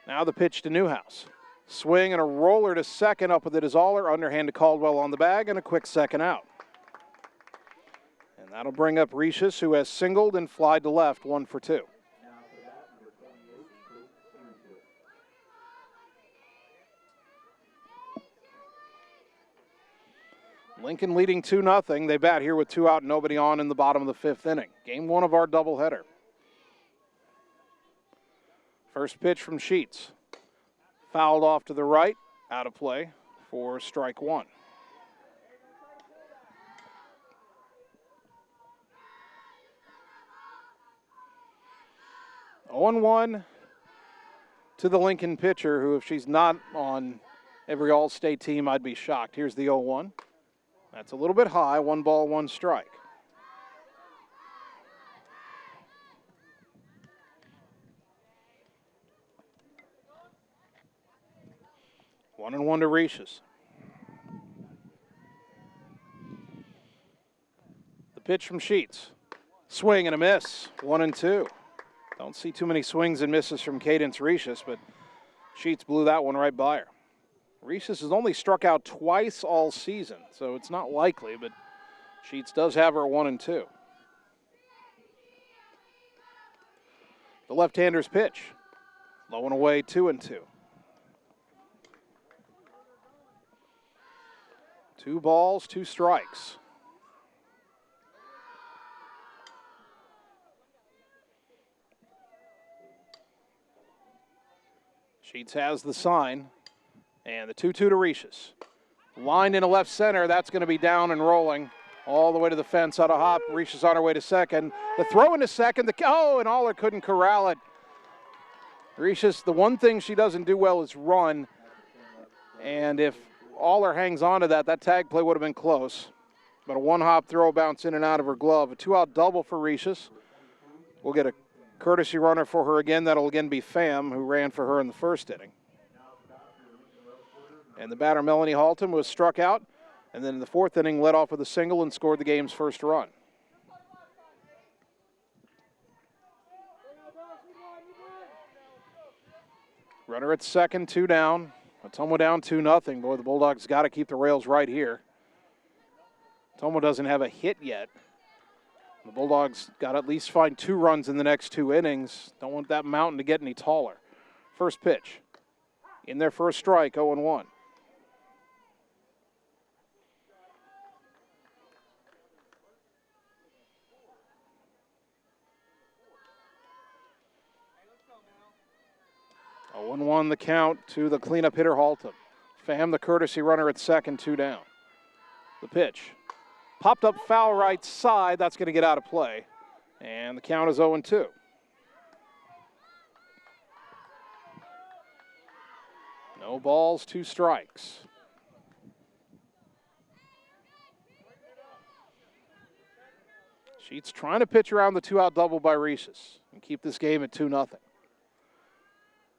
Now the pitch to Newhouse. Swing and a roller to second. Up with it is Aller. Underhand to Caldwell on the bag and a quick second out. And that'll bring up Rishis, who has singled and flied to left, 1 for 2. Lincoln leading 2-0. They bat here with 2 out, nobody on in the bottom of the 5th inning. Game 1 of our doubleheader. First pitch from Sheets. Fouled off to the right, out of play for strike 1. Oh, 1 to the Lincoln pitcher, who if she's not on every All-State team, I'd be shocked. Here's the 0-1. That's a little bit high, 1 ball, 1 strike. One and 1 to Rishis. The pitch from Sheets. Swing and a miss, 1 and 2. Don't see too many swings and misses from Cadence Rishis, but Sheets blew that one right by her. Rishis has only struck out twice all season, so it's not likely, but Sheets does have her at 1 and 2. The left-hander's pitch. Low and away, 2 and 2. 2 balls, 2 strikes. Sheets has the sign. And the 2-2 to Rishis. Lined into left center. That's going to be down and rolling all the way to the fence out of hop. Rishis on her way to second. The throw into second. And Aller couldn't corral it. Rishis, the one thing she doesn't do well is run. And if Aller hangs on to that, that tag play would have been close. But a 1-hop throw bounce in and out of her glove. A 2-out double for Rishis. We'll get a courtesy runner for her again. That'll again be Pham, who ran for her in the 1st inning. And the batter, Melanie Halton, was struck out. And then in the 4th inning, led off with a single and scored the game's first run. Runner at second, 2 down. Ottumwa down 2-0. Boy, the Bulldogs got to keep the rails right here. Ottumwa doesn't have a hit yet. The Bulldogs got to at least find 2 runs in the next 2 innings. Don't want that mountain to get any taller. First pitch. In their first strike, 0-1. Oh, 1-1 the count to the cleanup hitter Halton. Pham, the courtesy runner at second, 2 down. The pitch. Popped up foul right side. That's going to get out of play. And the count is 0-2. No balls, 2 strikes. Sheets trying to pitch around the 2-out double by Rishis and keep this game at 2-0.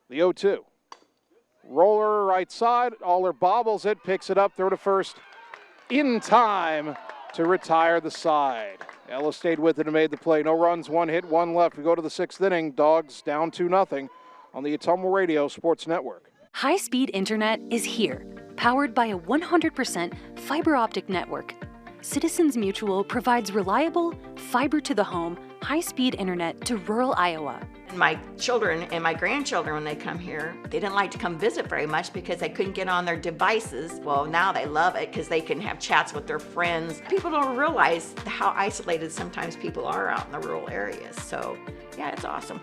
The 0-2. Roller right side. Aller bobbles it, picks it up, throw to first in time to retire the side. Ella stayed with it and made the play. No runs, 1 hit, 1 left. We go to the 6th inning. Dogs down 2-0 on the Ottumwa Radio Sports Network. High-speed internet is here, powered by a 100% fiber optic network. Citizens Mutual provides reliable, fiber-to-the-home, high-speed internet to rural Iowa. My children and my grandchildren, when they come here, they didn't like to come visit very much because they couldn't get on their devices. Well, now they love it because they can have chats with their friends. People don't realize how isolated sometimes people are out in the rural areas. So, yeah, it's awesome.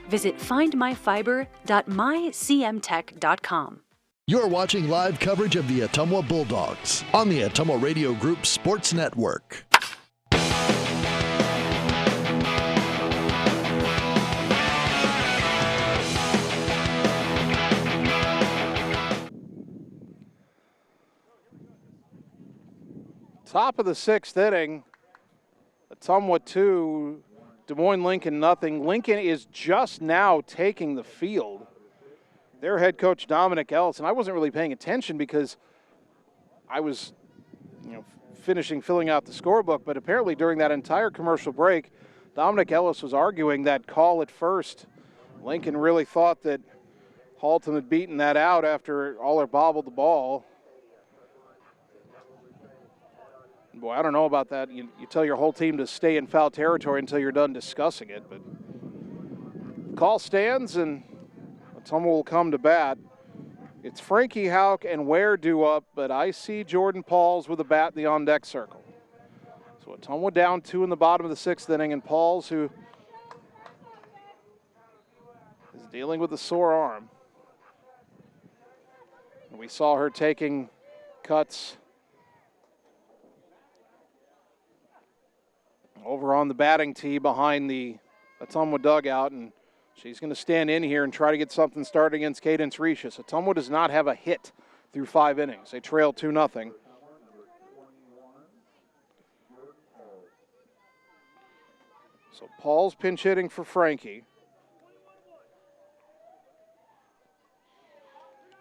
Visit findmyfiber.mycmtech.com. You're watching live coverage of the Ottumwa Bulldogs on the Ottumwa Radio Group Sports Network. Top of the 6th inning, Ottumwa 2, Des Moines Lincoln nothing. Lincoln is just now taking the field. Their head coach, Dominic Ellis, and I wasn't really paying attention because I was, filling out the scorebook, but apparently during that entire commercial break, Dominic Ellis was arguing that call at first. Lincoln really thought that Halton had beaten that out after Aller bobbled the ball. Boy, I don't know about that. You tell your whole team to stay in foul territory until you're done discussing it, but call stands and Ottumwa will come to bat. It's Frankie Hauk and Ware due up, but I see Jordan Pauls with a bat in the on-deck circle. So Ottumwa down 2 in the bottom of the 6th inning, and Pauls, who is dealing with a sore arm. And we saw her taking cuts over on the batting tee behind the Ottumwa dugout, and she's going to stand in here and try to get something started against Cadence Recius. Ottumwa does not have a hit through 5 innings. They trail 2-0. So Paul's pinch hitting for Frankie.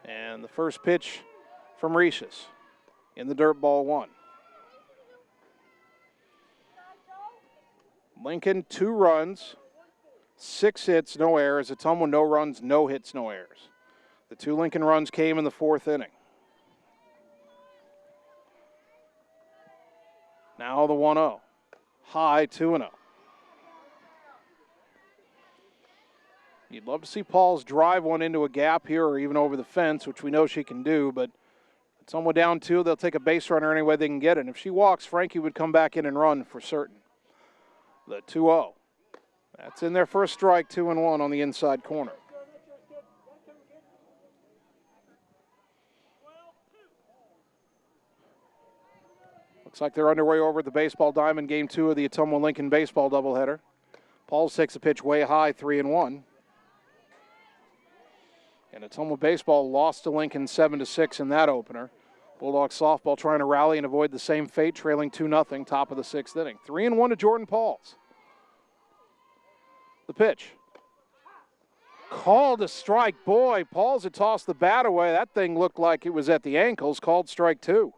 And the first pitch from Recius in the dirt, ball 1. Lincoln 2 runs, 6 hits, no errors. Ottumwa no runs, no hits, no errors. The 2 Lincoln runs came in the 4th inning. Now the 1-0. High 2-0. You'd love to see Pauls drive one into a gap here or even over the fence, which we know she can do, but Ottumwa down 2, they'll take a base runner any way they can get it. And if she walks, Frankie would come back in and run for certain. The 2-0. That's in their first strike, 2-1 on the inside corner. Looks like they're underway over at the baseball diamond, game 2 of the Ottumwa Lincoln baseball doubleheader. Pauls takes a pitch way high, 3-1. And Ottumwa baseball lost to Lincoln 7-6 in that opener. Bulldogs softball trying to rally and avoid the same fate, trailing 2-0, top of the 6th inning. 3-1 to Jordan Pauls. The pitch. Called a strike. Boy, Pauls had tossed the bat away. That thing looked like it was at the ankles. Called strike 2.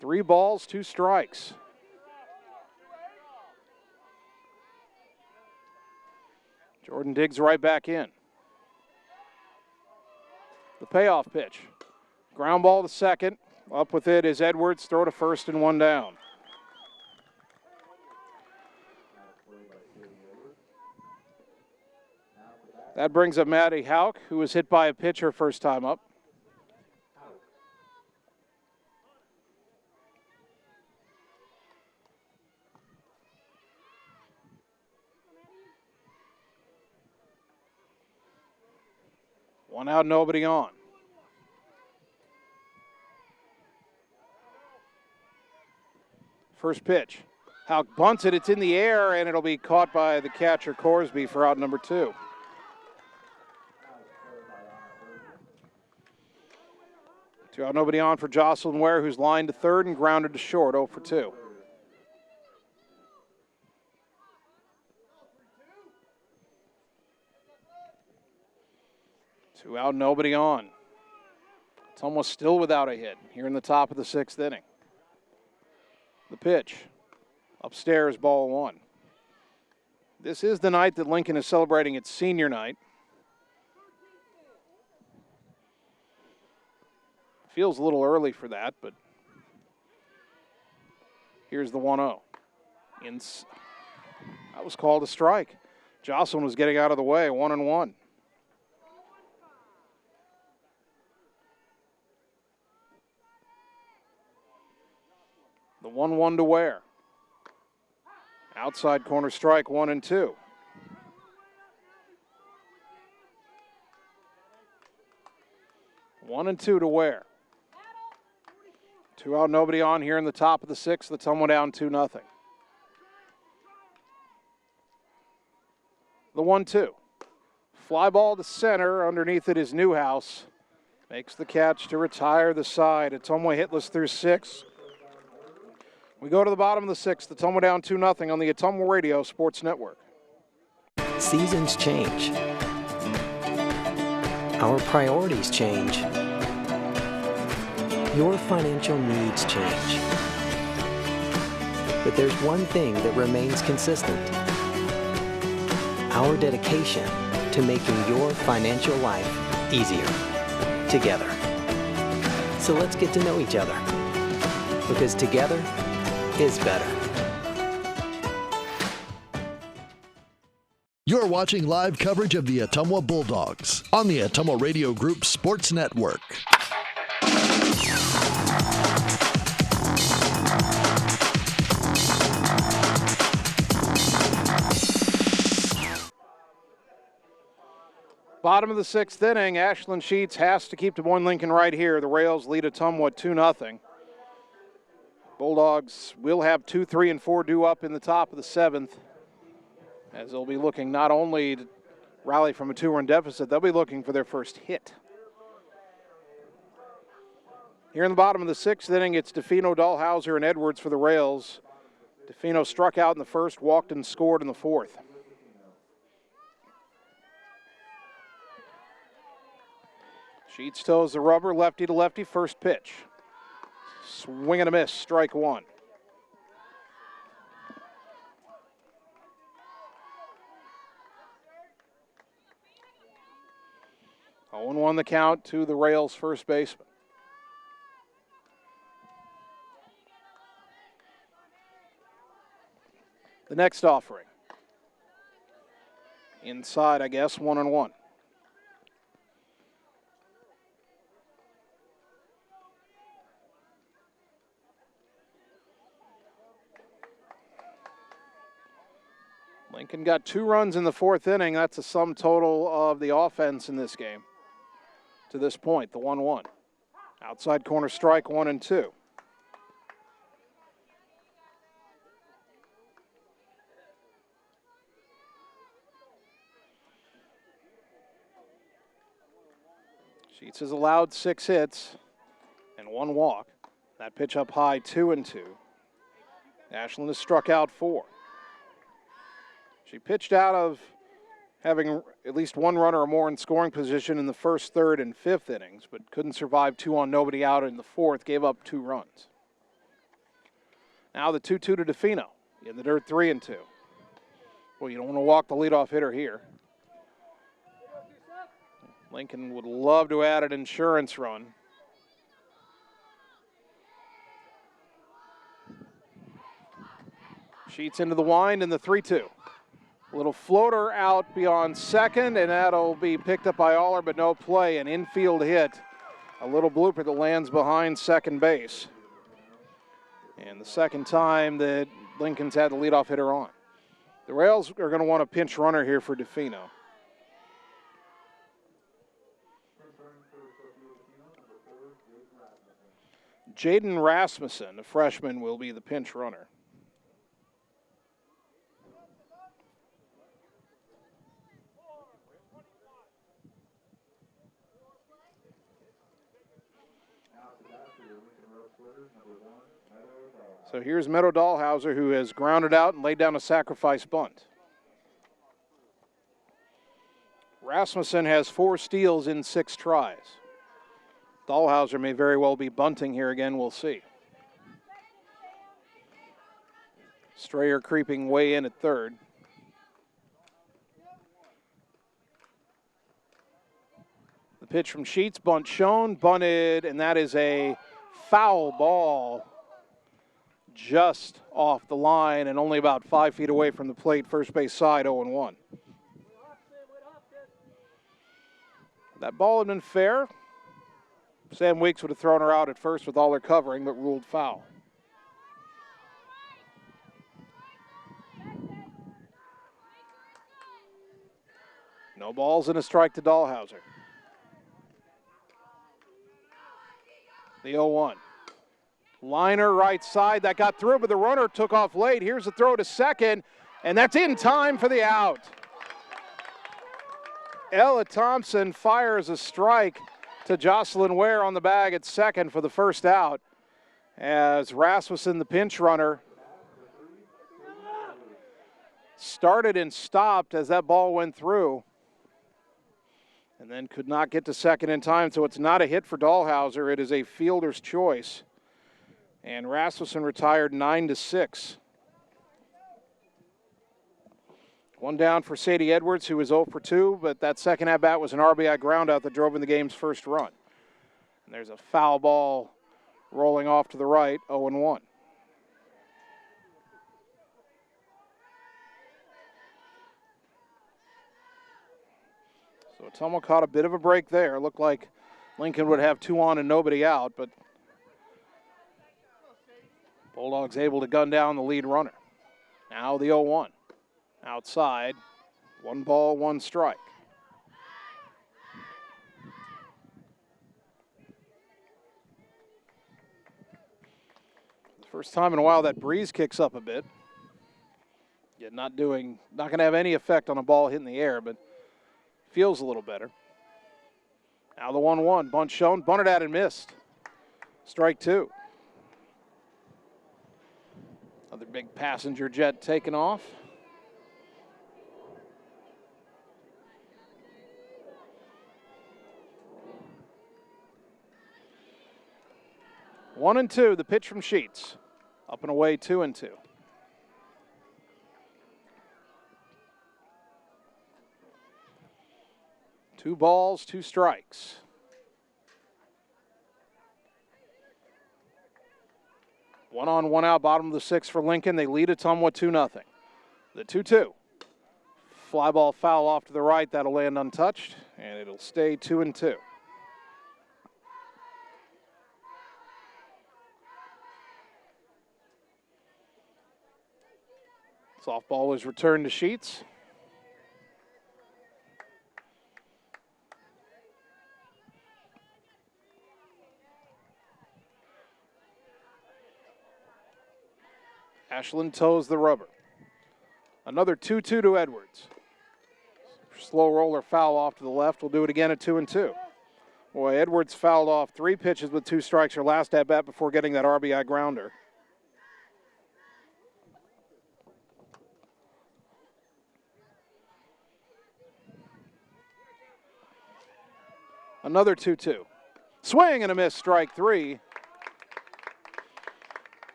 3 balls, 2 strikes. Jordan digs right back in. The payoff pitch. Ground ball to second. Up with it is Edwards. Throw to first and 1 down. That brings up Maddie Hauk, who was hit by a pitch her first time up. One out, nobody on. First pitch. Hauk bunts it. It's in the air, and it'll be caught by the catcher, Corsby, for out number 2. Two out, nobody on for Jocelyn Ware, who's lined to third and grounded to short, 0 for 2. Two out, nobody on. It's almost still without a hit here in the top of the 6th inning. The pitch. Upstairs, ball 1. This is the night that Lincoln is celebrating its senior night. Feels a little early for that, but here's the 1-0. That was called a strike. Jocelyn was getting out of the way, 1-1. The 1-1 to Ware. Outside corner strike, 1-2. One and two to Ware. 2 out, nobody on here in the top of the 6th. The Ottumwa down 2-0. The 1-2. Fly ball to center. Underneath it is Newhouse. Makes the catch to retire the side. Ottumwa hitless through 6. We go to the bottom of the 6th. Ottumwa down 2-0 on the Ottumwa Radio Sports Network. Seasons change. Our priorities change. Your financial needs change. But there's one thing that remains consistent. Our dedication to making your financial life easier together. So let's get to know each other, because together is better. You're watching live coverage of the Ottumwa Bulldogs on the Ottumwa Radio Group Sports Network. Bottom of the 6th inning, Ashlyn Sheets has to keep Des Moines Lincoln right here. The Rails lead Ottumwa 2-0. Bulldogs will have 2, 3, and 4 due up in the top of the 7th, as they'll be looking not only to rally from a 2-run deficit, they'll be looking for their first hit. Here in the bottom of the 6th inning, it's DeFino, Dahlhauser, and Edwards for the Rails. DeFino struck out in the 1st, walked and scored in the 4th. Sheets toes the rubber, lefty to lefty, first pitch. Swing and a miss, strike 1. Oh, 0-1 the count to the Rails first baseman. The next offering. Inside, I guess, 1-1. Lincoln got 2 runs in the 4th inning. That's a sum total of the offense in this game to this point, the 1-1. Outside corner strike, 1-2. Sheets has allowed 6 hits and 1 walk. That pitch up high, 2-2. Ashlyn has struck out 4. She pitched out of having at least 1 runner or more in scoring position in the 1st, 3rd, and 5th innings, but couldn't survive 2 on nobody out in the 4th, gave up 2 runs. Now the 2-2 to DeFino in the dirt, 3-2. Well, you don't want to walk the leadoff hitter here. Lincoln would love to add an insurance run. Sheets into the wind in the 3-2. A little floater out beyond second, and that'll be picked up by Aller, but no play. An infield hit. A little blooper that lands behind second base. And the second time that Lincoln's had the leadoff hitter on. The Rails are going to want a pinch runner here for DeFino. Jaden Rasmussen, a freshman, will be the pinch runner. So here's Meadow Dahlhauser, who has grounded out and laid down a sacrifice bunt. Rasmussen has 4 steals in 6 tries. Dahlhauser may very well be bunting here again, we'll see. Strayer creeping way in at 3rd. The pitch from Sheets, bunt shown, bunted, and that is a foul ball. Just off the line and only about 5 feet away from the plate, first base side, 0-1. That ball had been fair. Sam Weeks would have thrown her out at first with all her covering, but ruled foul. No balls and a strike to Dahlhauser. The 0-1. Liner right side, that got through, but the runner took off late. Here's the throw to second, and that's in time for the out. Ella Thompson fires a strike to Jocelyn Ware on the bag at second for the first out, as Rasmussen, the pinch runner, started and stopped as that ball went through and then could not get to second in time. So it's not a hit for Dahlhauser. It is a fielder's choice. And Rasmussen retired 9-6. One down for Sadie Edwards, who was 0 for 2, but that second at-bat was an RBI groundout that drove in the game's first run. And there's a foul ball rolling off to the right, 0-1. So Ottumwa caught a bit of a break there. It looked like Lincoln would have 2 on and nobody out, but Bulldogs able to gun down the lead runner. Now the 0-1. Outside, 1 ball, 1 strike. The first time in a while that breeze kicks up a bit. Yet not going to have any effect on a ball hitting the air, but feels a little better. Now the 1-1, bunt shown, bunted at and missed. Strike 2. Another big passenger jet taken off. One and two, the pitch from Sheets. Up and away, 2-2. Two balls, 2 strikes. One on, one out, bottom of the 6th for Lincoln. They lead Ottumwa 2-0. The 2-2. Fly ball foul off to the right. That'll land untouched, and it'll stay 2-2. Softball is returned to Sheets. Ashland toes the rubber. Another 2-2 to Edwards. Slow roller foul off to the left. We'll do it again at 2-2. Boy, Edwards fouled off 3 pitches with 2 strikes her last at bat before getting that RBI grounder. Another 2-2. Swing and a miss, strike 3.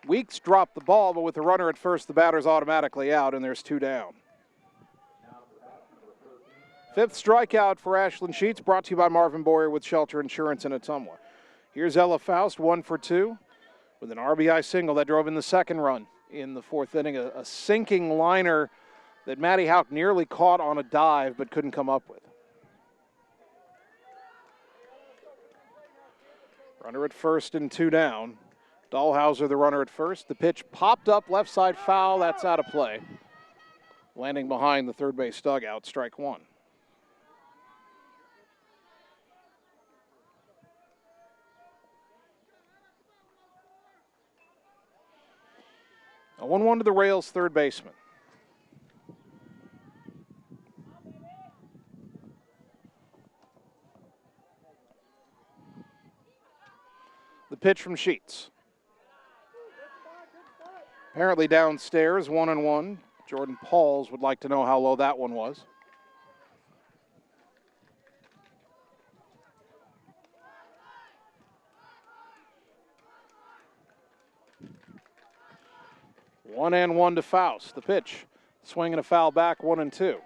Weeks dropped the ball, but with the runner at first, the batter's automatically out, and there's 2 down. 5th strikeout for Ashland Sheets, brought to you by Marvin Boyer with Shelter Insurance in Ottumwa. Here's Ella Faust, 1 for 2, with an RBI single that drove in the 2nd run in the 4th inning. A sinking liner that Maddie Houck nearly caught on a dive, but couldn't come up with. Runner at first and 2 down. Dahlhauser, the runner at first. The pitch popped up, left side foul. That's out of play. Landing behind the third base dugout, strike 1. A 1-1 to the Rails third baseman. The pitch from Sheets. Apparently downstairs, 1-1. Jordan Pauls would like to know how low that one was. One and 1 to Faust. The pitch, swing and a foul back, 1-2.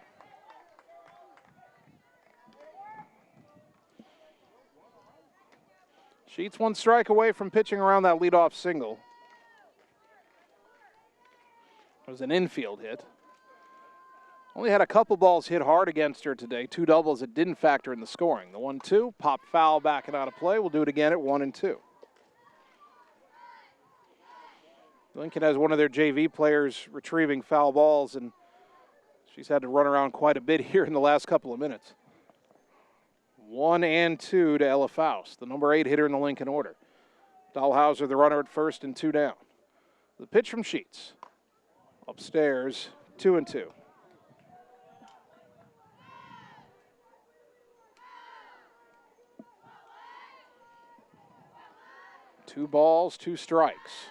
Sheets 1 strike away from pitching around that leadoff single. It was an infield hit. Only had a couple balls hit hard against her today. 2 doubles that didn't factor in the scoring. The 1-2, pop foul back and out of play. We'll do it again at 1-2. Lincoln has one of their JV players retrieving foul balls, and she's had to run around quite a bit here in the last couple of minutes. 1-2 to Ella Faust, the number 8 hitter in the Lincoln order. Dahlhauser, the runner at first and 2 down. The pitch from Sheets. Upstairs, 2-2. 2 balls, 2 strikes.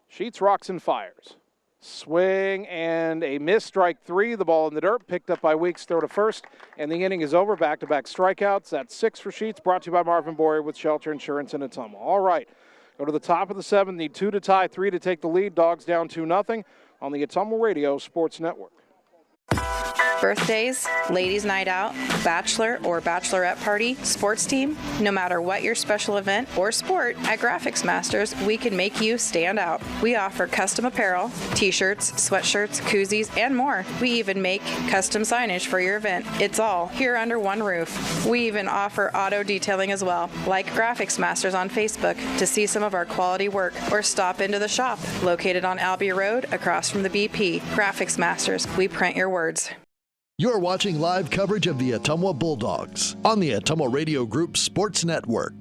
Sheets rocks and fires. Swing and a miss, strike 3. The ball in the dirt, picked up by Weeks, throw to first, and the inning is over. Back-to-back strikeouts. That's 6 for Sheets, brought to you by Marvin Boyer with Shelter Insurance in Ottumwa. All right, go to the top of the 7th, need 2 to tie, 3 to take the lead. Dogs down 2-0 on the Ottumwa Radio Sports Network. Birthdays, ladies' night out, bachelor or bachelorette party, sports team, no matter what your special event or sport, at Graphics Masters, we can make you stand out. We offer custom apparel, t-shirts, sweatshirts, koozies, and more. We even make custom signage for your event. It's all here under one roof. We even offer auto detailing as well. Like Graphics Masters on Facebook to see some of our quality work, or stop into the shop located on Albee Road across from the BP. Graphics Masters, we print your words. You're watching live coverage of the Ottumwa Bulldogs on the Ottumwa Radio Group Sports Network.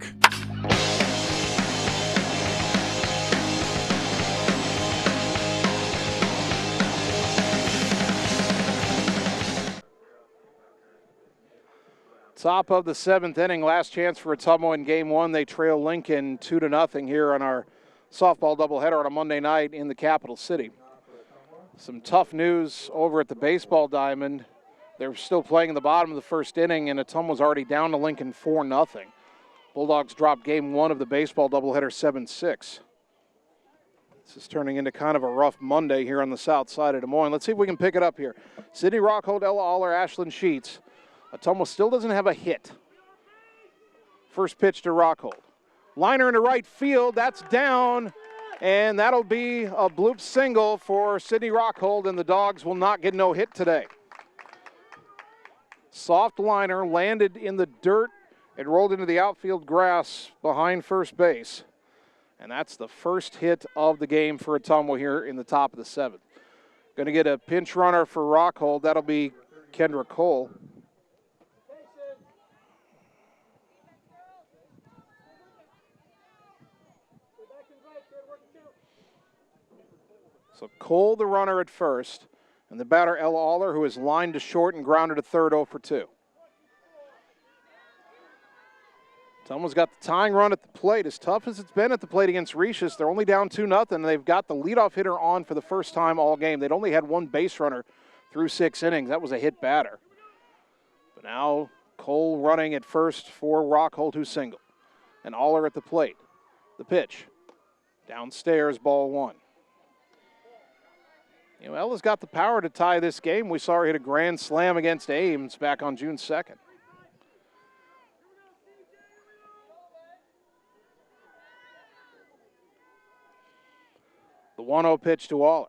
Top of the 7th inning, last chance for Ottumwa in Game 1. They trail Lincoln 2-0 here on our softball doubleheader on a Monday night in the capital city. Some tough news over at the baseball diamond. They're still playing in the bottom of the 1st inning, and Ottumwa's already down to Lincoln 4-0. Bulldogs dropped Game 1 of the baseball doubleheader 7-6. This is turning into kind of a rough Monday here on the south side of Des Moines. Let's see if we can pick it up here. Sydney Rockhold, Ella Aller, Ashlyn Sheets. Ottumwa still doesn't have a hit. First pitch to Rockhold. Liner into right field, that's down, and that'll be a bloop single for Sydney Rockhold, and the Dogs will not get no hit today. Soft liner landed in the dirt. It rolled into the outfield grass behind first base. And that's the first hit of the game for Ottumwa here in the top of the 7th. Going to get a pinch runner for Rockhold. That'll be Kendra Cole. So Cole, the runner at first. And the batter, Ella Aller, who is lined to short and grounded to third, 0 for 2. Ottumwa's got the tying run at the plate. As tough as it's been at the plate against Regis, they're only down 2-0. They've got the leadoff hitter on for the first time all game. They'd only had 1 base runner through 6 innings. That was a hit batter. But now Cole running at first for Rockhold, who's single. And Aller at the plate. The pitch. Downstairs, ball 1. You know, Ella's got the power to tie this game. We saw her hit a grand slam against Ames back on June 2nd. The 1-0 pitch to Aller.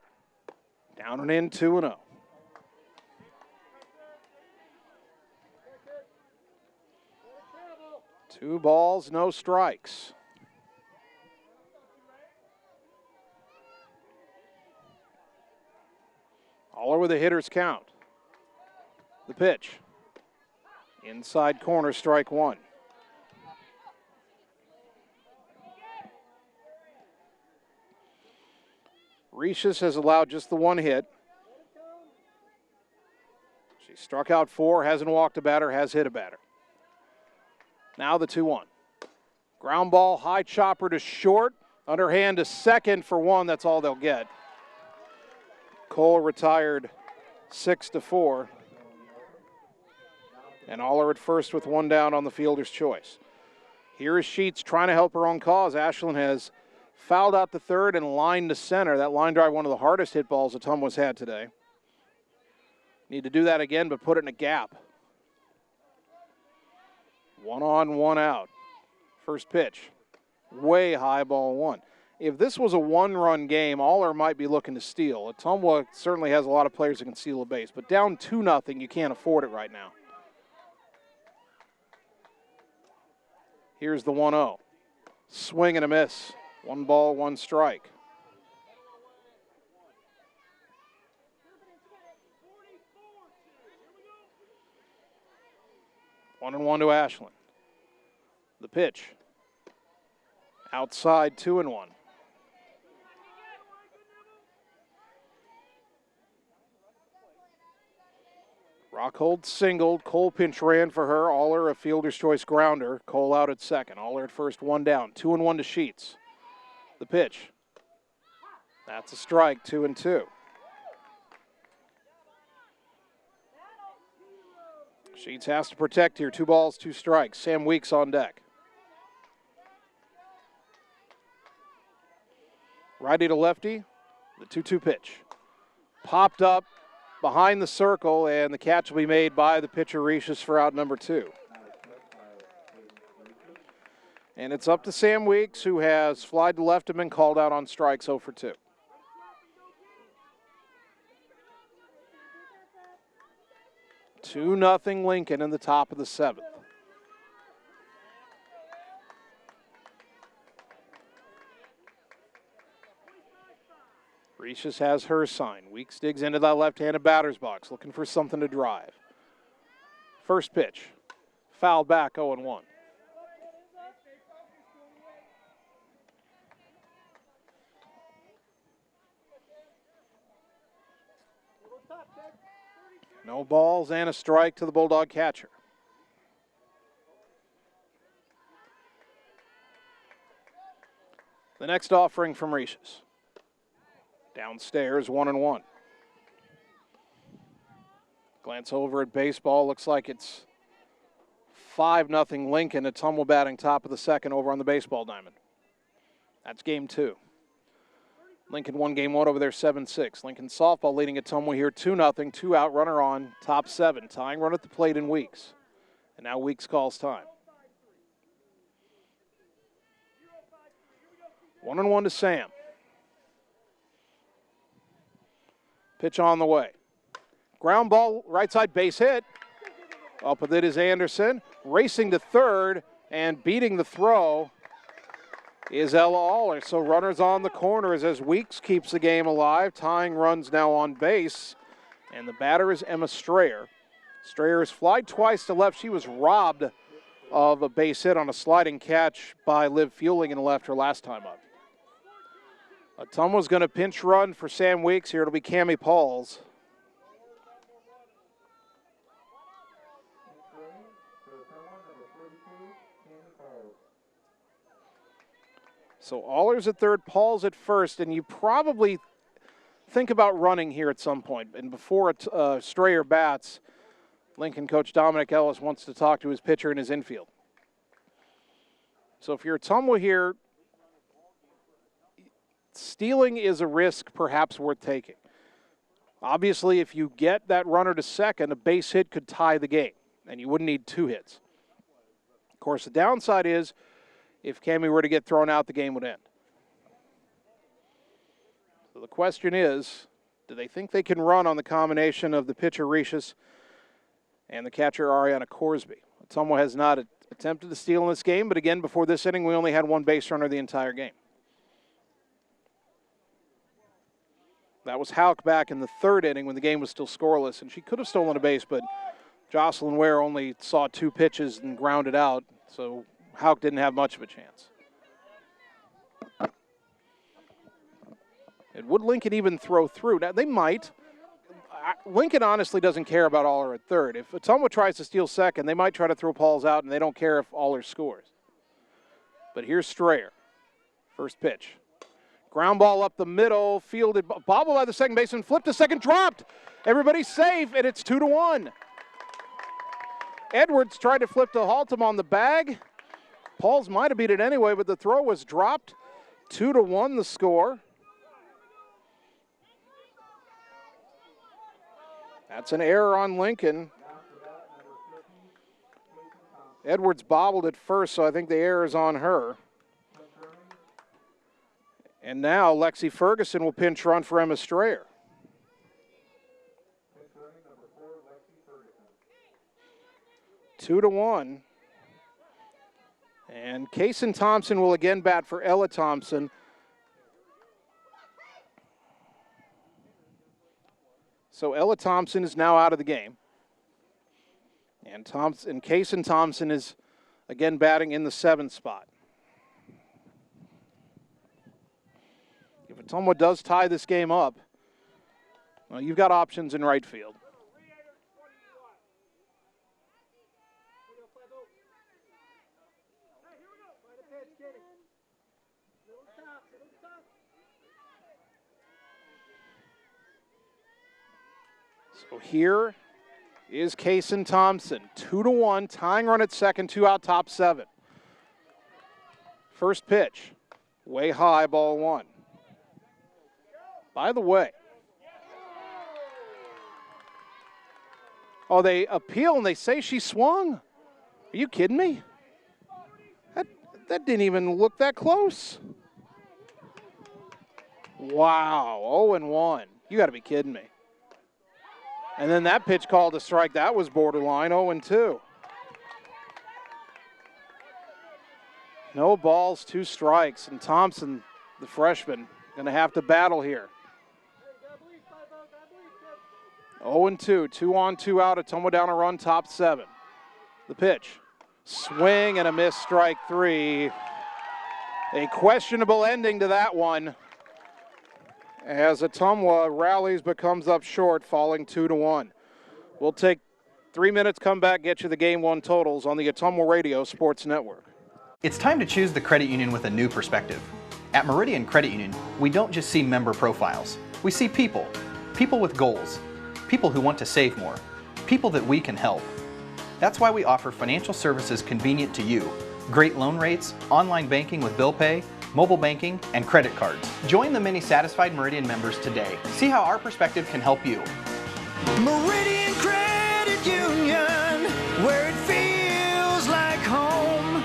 Down and in, 2-0. Two balls, no strikes. Aller with a hitter's count. The pitch. Inside corner, strike 1. Regis has allowed just the 1 hit. She struck out 4, hasn't walked a batter, has hit a batter. Now the 2-1. Ground ball, high chopper to short. Underhand to second for 1, that's all they'll get. Cole retired 6-4. And Aller at first with 1 down on the fielder's choice. Here is Sheets trying to help her own cause. Ashlyn has fouled out to third and lined to center. That line drive, one of the hardest hit balls Ottumwa's had today. Need to do that again, but put it in a gap. 1 on, 1 out. First pitch. Way high, ball 1. If this was a 1-run game, Aller might be looking to steal. Ottumwa certainly has a lot of players that can steal a base, but down 2-0, you can't afford it right now. Here's the 1-0. Swing and a miss. 1 ball, 1 strike. One and 1 to Ashlyn. The pitch. Outside, 2-1. Rockhold singled. Cole pinch ran for her. Aller a fielder's choice grounder. Cole out at second. Aller at first, one down. 2-1 to Sheets. The pitch. That's a strike, 2-2. Sheets has to protect here. 2 balls, 2 strikes. Sam Weeks on deck. Righty to lefty. The 2-2 pitch. Popped up behind the circle, and the catch will be made by the pitcher Rishis for out number 2. And it's up to Sam Weeks, who has flied to left and been called out on strikes 0 for 2. Two nothing Lincoln in the top of the 7th. Rishis has her sign. Weeks digs into that left-handed batter's box, looking for something to drive. First pitch, fouled back, 0-1. No balls and a strike to the Bulldog catcher. The next offering from Rishis. Downstairs, 1-1. Glance over at baseball. Looks like it's 5-0 Lincoln. Ottumwa batting top of the 2nd over on the baseball diamond. That's game 2. Lincoln won game 1 over there 7-6. Lincoln softball leading Ottumwa here 2-0. 2 out, runner on, top 7. Tying run at the plate in Weeks. And now Weeks calls time. 1-1 to Sam. Pitch on the way. Ground ball, right side base hit. Up with it is Anderson. Racing to third and beating the throw is Ella Aller. So runners on the corners as Weeks keeps the game alive. Tying runs now on base. And the batter is Emma Strayer. Strayer has flied twice to left. She was robbed of a base hit on a sliding catch by Liv Fueling and left her last time up. Ottumwa's going to pinch run for Sam Weeks here. It'll be Cammie Pauls. So Aller's at third, Pauls at first, and you probably think about running here at some point. And before Strayer bats, Lincoln coach Dominic Ellis wants to talk to his pitcher in his infield. So if you're Ottumwa here, stealing is a risk perhaps worth taking. Obviously, if you get that runner to second, a base hit could tie the game, and you wouldn't need 2 hits. Of course, the downside is if Cammie were to get thrown out, the game would end. So the question is, do they think they can run on the combination of the pitcher Rishis and the catcher Ariana Corsby? Ottumwa has not attempted to steal in this game, but again, before this inning, we only had 1 base runner the entire game. That was Hauk back in the 3rd inning when the game was still scoreless, and she could have stolen a base, but Jocelyn Ware only saw 2 pitches and grounded out, so Hauk didn't have much of a chance. And would Lincoln even throw through? Now, they might. Lincoln honestly doesn't care about Aller at third. If Ottumwa tries to steal second, they might try to throw Pauls out, and they don't care if Aller scores. But here's Strayer. First pitch. Ground ball up the middle, fielded, bobbled by the second baseman, flipped to second, dropped. Everybody's safe, and it's 2-1. Edwards tried to flip to halt him on the bag. Pauls might have beat it anyway, but the throw was dropped. 2-1 the score. That's an error on Lincoln. Edwards bobbled it first, so I think the error is on her. And now Lexi Ferguson will pinch run for Emma Strayer. Two to one. And Kaysen Thompson will again bat for Ella Thompson. So Ella Thompson is now out of the game. And Kaysen Thompson is again batting in the 7th spot. If Ottumwa does tie this game up, well, you've got options in right field. So here is Kason Thompson, 2-1, tying run at second, 2 out, top 7. First pitch, way high, ball 1. By the way, they appeal and they say she swung. Are you kidding me? That didn't even look that close. Wow, 0-1. You got to be kidding me. And then that pitch called a strike. That was borderline, 0-2. No balls, 2 strikes. And Thompson, the freshman, going to have to battle here. 0-2, 2 on, 2 out. Ottumwa down a run, top 7. The pitch. Swing and a miss, strike 3. A questionable ending to that one, as Ottumwa rallies but comes up short, falling 2-1. We'll take 3 minutes, come back, get you the Game 1 totals on the Ottumwa Radio Sports Network. It's time to choose the credit union with a new perspective. At Meridian Credit Union, we don't just see member profiles. We see people. People with goals. People who want to save more. People that we can help. That's why we offer financial services convenient to you. Great loan rates, online banking with bill pay, mobile banking, and credit cards. Join the many satisfied Meridian members today. See how our perspective can help you. Meridian Credit Union, where it feels like home.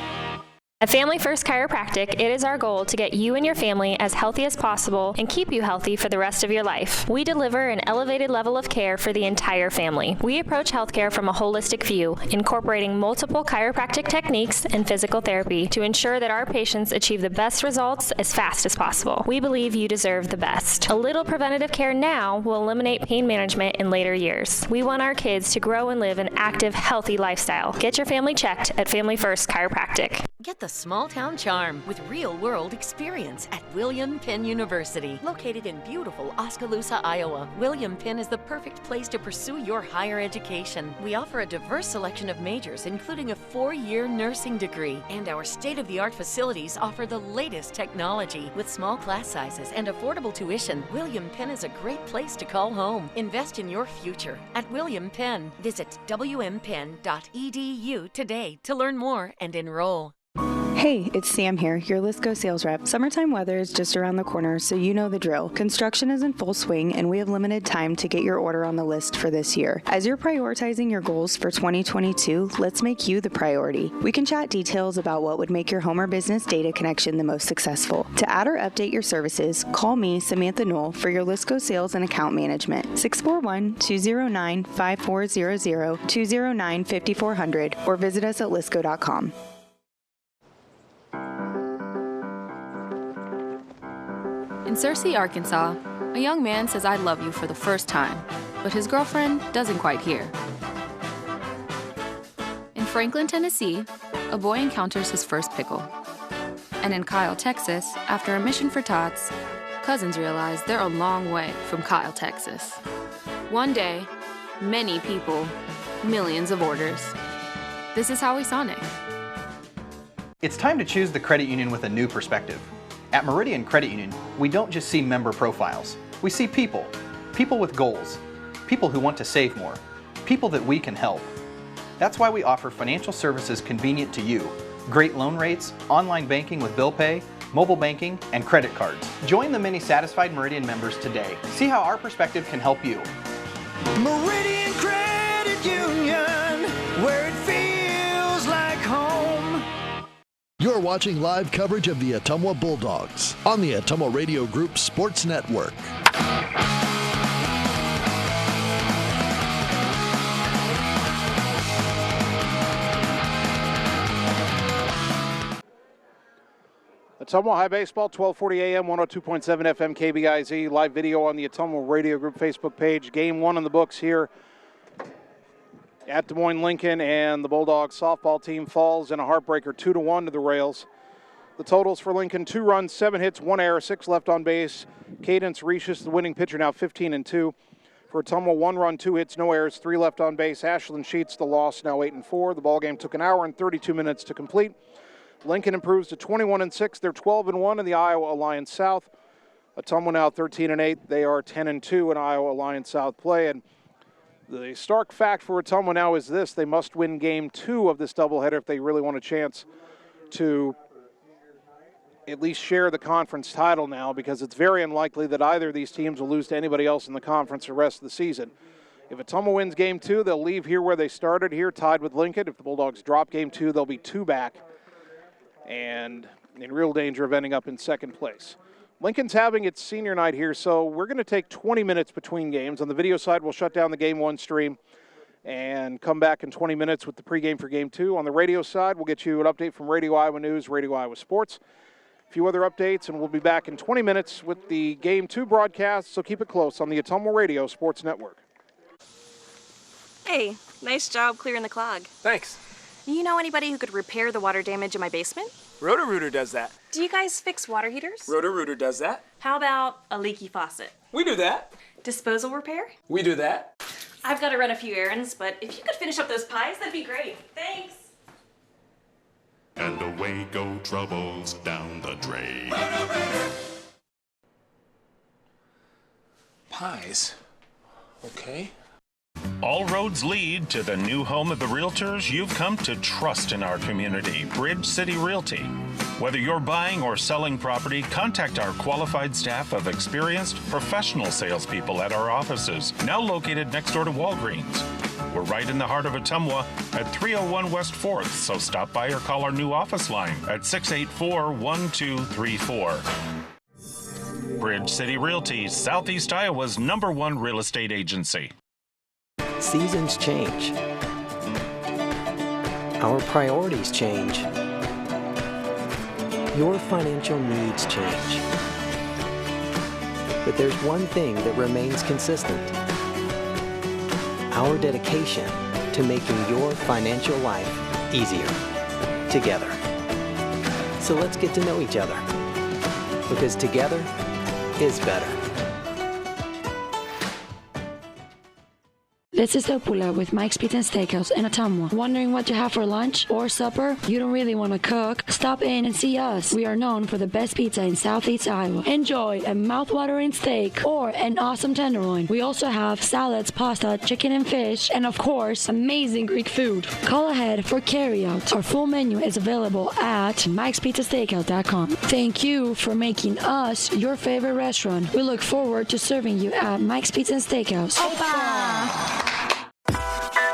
At Family First Chiropractic, it is our goal to get you and your family as healthy as possible and keep you healthy for the rest of your life. We deliver an elevated level of care for the entire family. We approach healthcare from a holistic view, incorporating multiple chiropractic techniques and physical therapy to ensure that our patients achieve the best results as fast as possible. We believe you deserve the best. A little preventative care now will eliminate pain management in later years. We want our kids to grow and live an active, healthy lifestyle. Get your family checked at Family First Chiropractic. Get the small town charm with real-world experience at William Penn University. Located in beautiful Oskaloosa, Iowa, William Penn is the perfect place to pursue your higher education. We offer a diverse selection of majors, including a 4-year nursing degree. And our state-of-the-art facilities offer the latest technology. With small class sizes and affordable tuition, William Penn is a great place to call home. Invest in your future at William Penn. Visit wmpenn.edu today to learn more and enroll. Hey, it's Sam here, your Lisco sales rep. Summertime weather is just around the corner, so you know the drill. Construction is in full swing, and we have limited time to get your order on the list for this year. As you're prioritizing your goals for 2022, let's make you the priority. We can chat details about what would make your home or business data connection the most successful. To add or update your services, call me, Samantha Knoll, for your Lisco sales and account management. 641-209-5400, 209-5400, or visit us at lisco.com. In Searcy, Arkansas, a young man says I love you for the first time, but his girlfriend doesn't quite hear. In Franklin, Tennessee, a boy encounters his first pickle. And in Kyle, Texas, after a mission for tots, cousins realize they're a long way from Kyle, Texas. One day, many people, millions of orders. This is how we Sonic. It's time to choose the credit union with a new perspective. At Meridian Credit Union, we don't just see member profiles. We see people. People with goals. People who want to save more. People that we can help. That's why we offer financial services convenient to you. Great loan rates, online banking with bill pay, mobile banking, and credit cards. Join the many satisfied Meridian members today. See how our perspective can help you. Meridian Credit Union, where it feels like home. You're watching live coverage of the Ottumwa Bulldogs on the Ottumwa Radio Group Sports Network. Ottumwa High Baseball, 1240 AM, 102.7 FM, KBIZ. Live video on the Ottumwa Radio Group Facebook page. Game 1 in the books here at Des Moines Lincoln, and the Bulldogs softball team falls in a heartbreaker 2-1 to the Rails. The totals for Lincoln: 2 runs, 7 hits, 1 error, 6 left on base. Cadence Recius, the winning pitcher, now 15-2. For Ottumwa, 1 run, 2 hits, no errors, 3 left on base. Ashlyn Sheets, the loss, now 8-4. The ball game took an hour and 32 minutes to complete. Lincoln improves to 21-6. They're 12-1 in the Iowa Alliance South. Ottumwa now 13-8. They are 10-2 in Iowa Alliance South play. And the stark fact for Ottumwa now is this: they must win Game 2 of this doubleheader if they really want a chance to at least share the conference title now, because it's very unlikely that either of these teams will lose to anybody else in the conference the rest of the season. If Ottumwa wins Game 2, they'll leave here where they started here, tied with Lincoln. If the Bulldogs drop Game 2, they'll be 2 back and in real danger of ending up in second place. Lincoln's having its senior night here, so we're going to take 20 minutes between games. On the video side, we'll shut down the Game 1 stream and come back in 20 minutes with the pregame for Game 2. On the radio side, we'll get you an update from Radio Iowa News, Radio Iowa Sports, a few other updates, and we'll be back in 20 minutes with the Game 2 broadcast, so keep it close on the Ottumwa Radio Sports Network. Hey, nice job clearing the clog. Thanks. You know anybody who could repair the water damage in my basement? Roto-Rooter does that. Do you guys fix water heaters? Roto-Rooter does that. How about a leaky faucet? We do that. Disposal repair? We do that. I've got to run a few errands, but if you could finish up those pies, that'd be great. Thanks. And away go troubles down the drain. Pies. Okay. All roads lead to the new home of the realtors you've come to trust in our community, Bridge City Realty. Whether you're buying or selling property, contact our qualified staff of experienced professional salespeople at our offices, now located next door to Walgreens. We're right in the heart of Ottumwa at 301 West 4th, so stop by or call our new office line at 684-1234. Bridge City Realty, Southeast Iowa's #1 real estate agency. Seasons change. Our priorities change. Your financial needs change. But there's one thing that remains consistent: our dedication to making your financial life easier together. So let's get to know each other, because together is better. This is Opula with Mike's Pizza and Steakhouse in Ottumwa. Wondering what to have for lunch or supper? You don't really want to cook? Stop in and see us. We are known for the best pizza in Southeast Iowa. Enjoy a mouth-watering steak or an awesome tenderloin. We also have salads, pasta, chicken and fish, and of course, amazing Greek food. Call ahead for carryout. Our full menu is available at mikespizzasteakhouse.com. Thank you for making us your favorite restaurant. We look forward to serving you at Mike's Pizza and Steakhouse. Opa!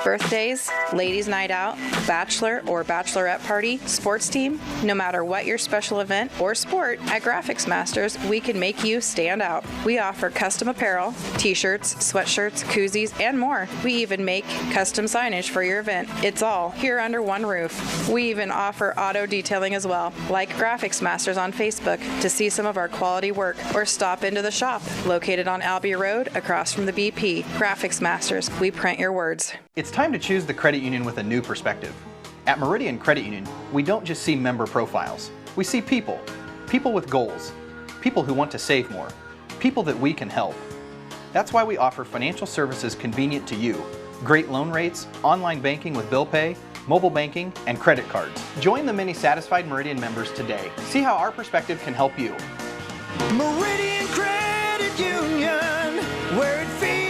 Birthdays, ladies' night out, bachelor or bachelorette party, sports team, no matter what your special event or sport, at Graphics Masters, we can make you stand out. We offer custom apparel, t-shirts, sweatshirts, koozies, and more. We even make custom signage for your event. It's all here under one roof. We even offer auto detailing as well. Like Graphics Masters on Facebook to see some of our quality work, or stop into the shop located on Albee Road across from the BP. Graphics Masters, we print your words. It's time to choose the credit union with a new perspective. At Meridian Credit Union, we don't just see member profiles. We see people. People with goals. People who want to save more. People that we can help. That's why we offer financial services convenient to you. Great loan rates, online banking with bill pay, mobile banking, and credit cards. Join the many satisfied Meridian members today. See how our perspective can help you. Meridian Credit Union, where it feels